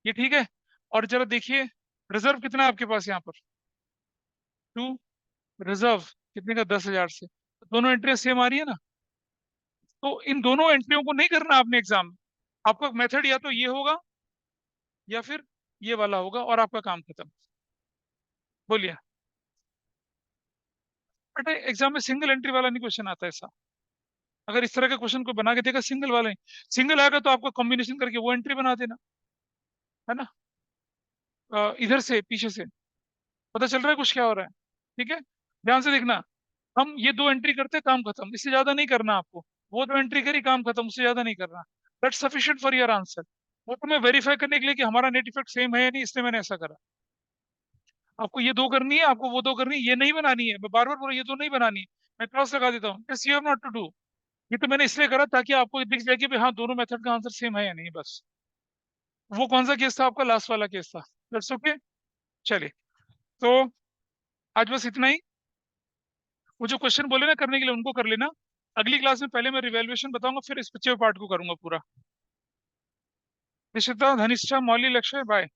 ये ठीक है। और जरा देखिए, रिजर्व कितना है आपके पास यहाँ पर? टू रिजर्व कितने का? 10,000 से। तो दोनों एंट्रियां सेम आ रही है ना? तो इन दोनों एंट्रियों को नहीं करना आपने एग्जाम में। आपका मेथड या तो ये होगा, या फिर ये वाला होगा, और आपका काम खत्म। बोलिए। बेटा एग्जाम में सिंगल एंट्री वाला नहीं क्वेश्चन आता है ऐसा। अगर इस तरह का क्वेश्चन को बना के देगा सिंगल वाला ही, सिंगल आएगा तो आपको कॉम्बिनेशन करके वो एंट्री बना देना, है ना? इधर से पीछे से पता चल रहा है कुछ क्या हो रहा है? ठीक है, ध्यान से देखना। हम ये दो एंट्री करते, काम खत्म, इससे ज्यादा नहीं करना आपको। वो दो एंट्री करी, काम खत्म, उससे ज्यादा नहीं करना। That's sufficient for your answer. वो तुम्हें वेरीफाई करने के लिए कि हमारा नेट इफेक्ट सेम है या नहीं, इसलिए मैंने ऐसा करा। आपको ये दो करनी है, आपको वो दो करनी है, ये नहीं बनानी है। मैं बार बार बोल रहा हूं, ये दो नहीं बनानी है। मैं क्रॉस लगा देता हूँ, yes you have not to do. ये तो मैंने इसलिए करा ताकि आपको दिख जाए कि भाई हाँ, दोनों मेथड का आंसर सेम है या नहीं, बस। वो कौन सा केस था आपका? लास्ट वाला केस था। That's okay. चलिए, तो आज बस इतना ही। वो जो क्वेश्चन बोले ना करने के लिए, उनको कर लेना। अगली क्लास में पहले मैं रिवेल्युएशन बताऊंगा, फिर इस बच्चे पार्ट को करूंगा पूरा। निश्चिता, धनिष्ठा, मौली, लक्ष्य, बाय।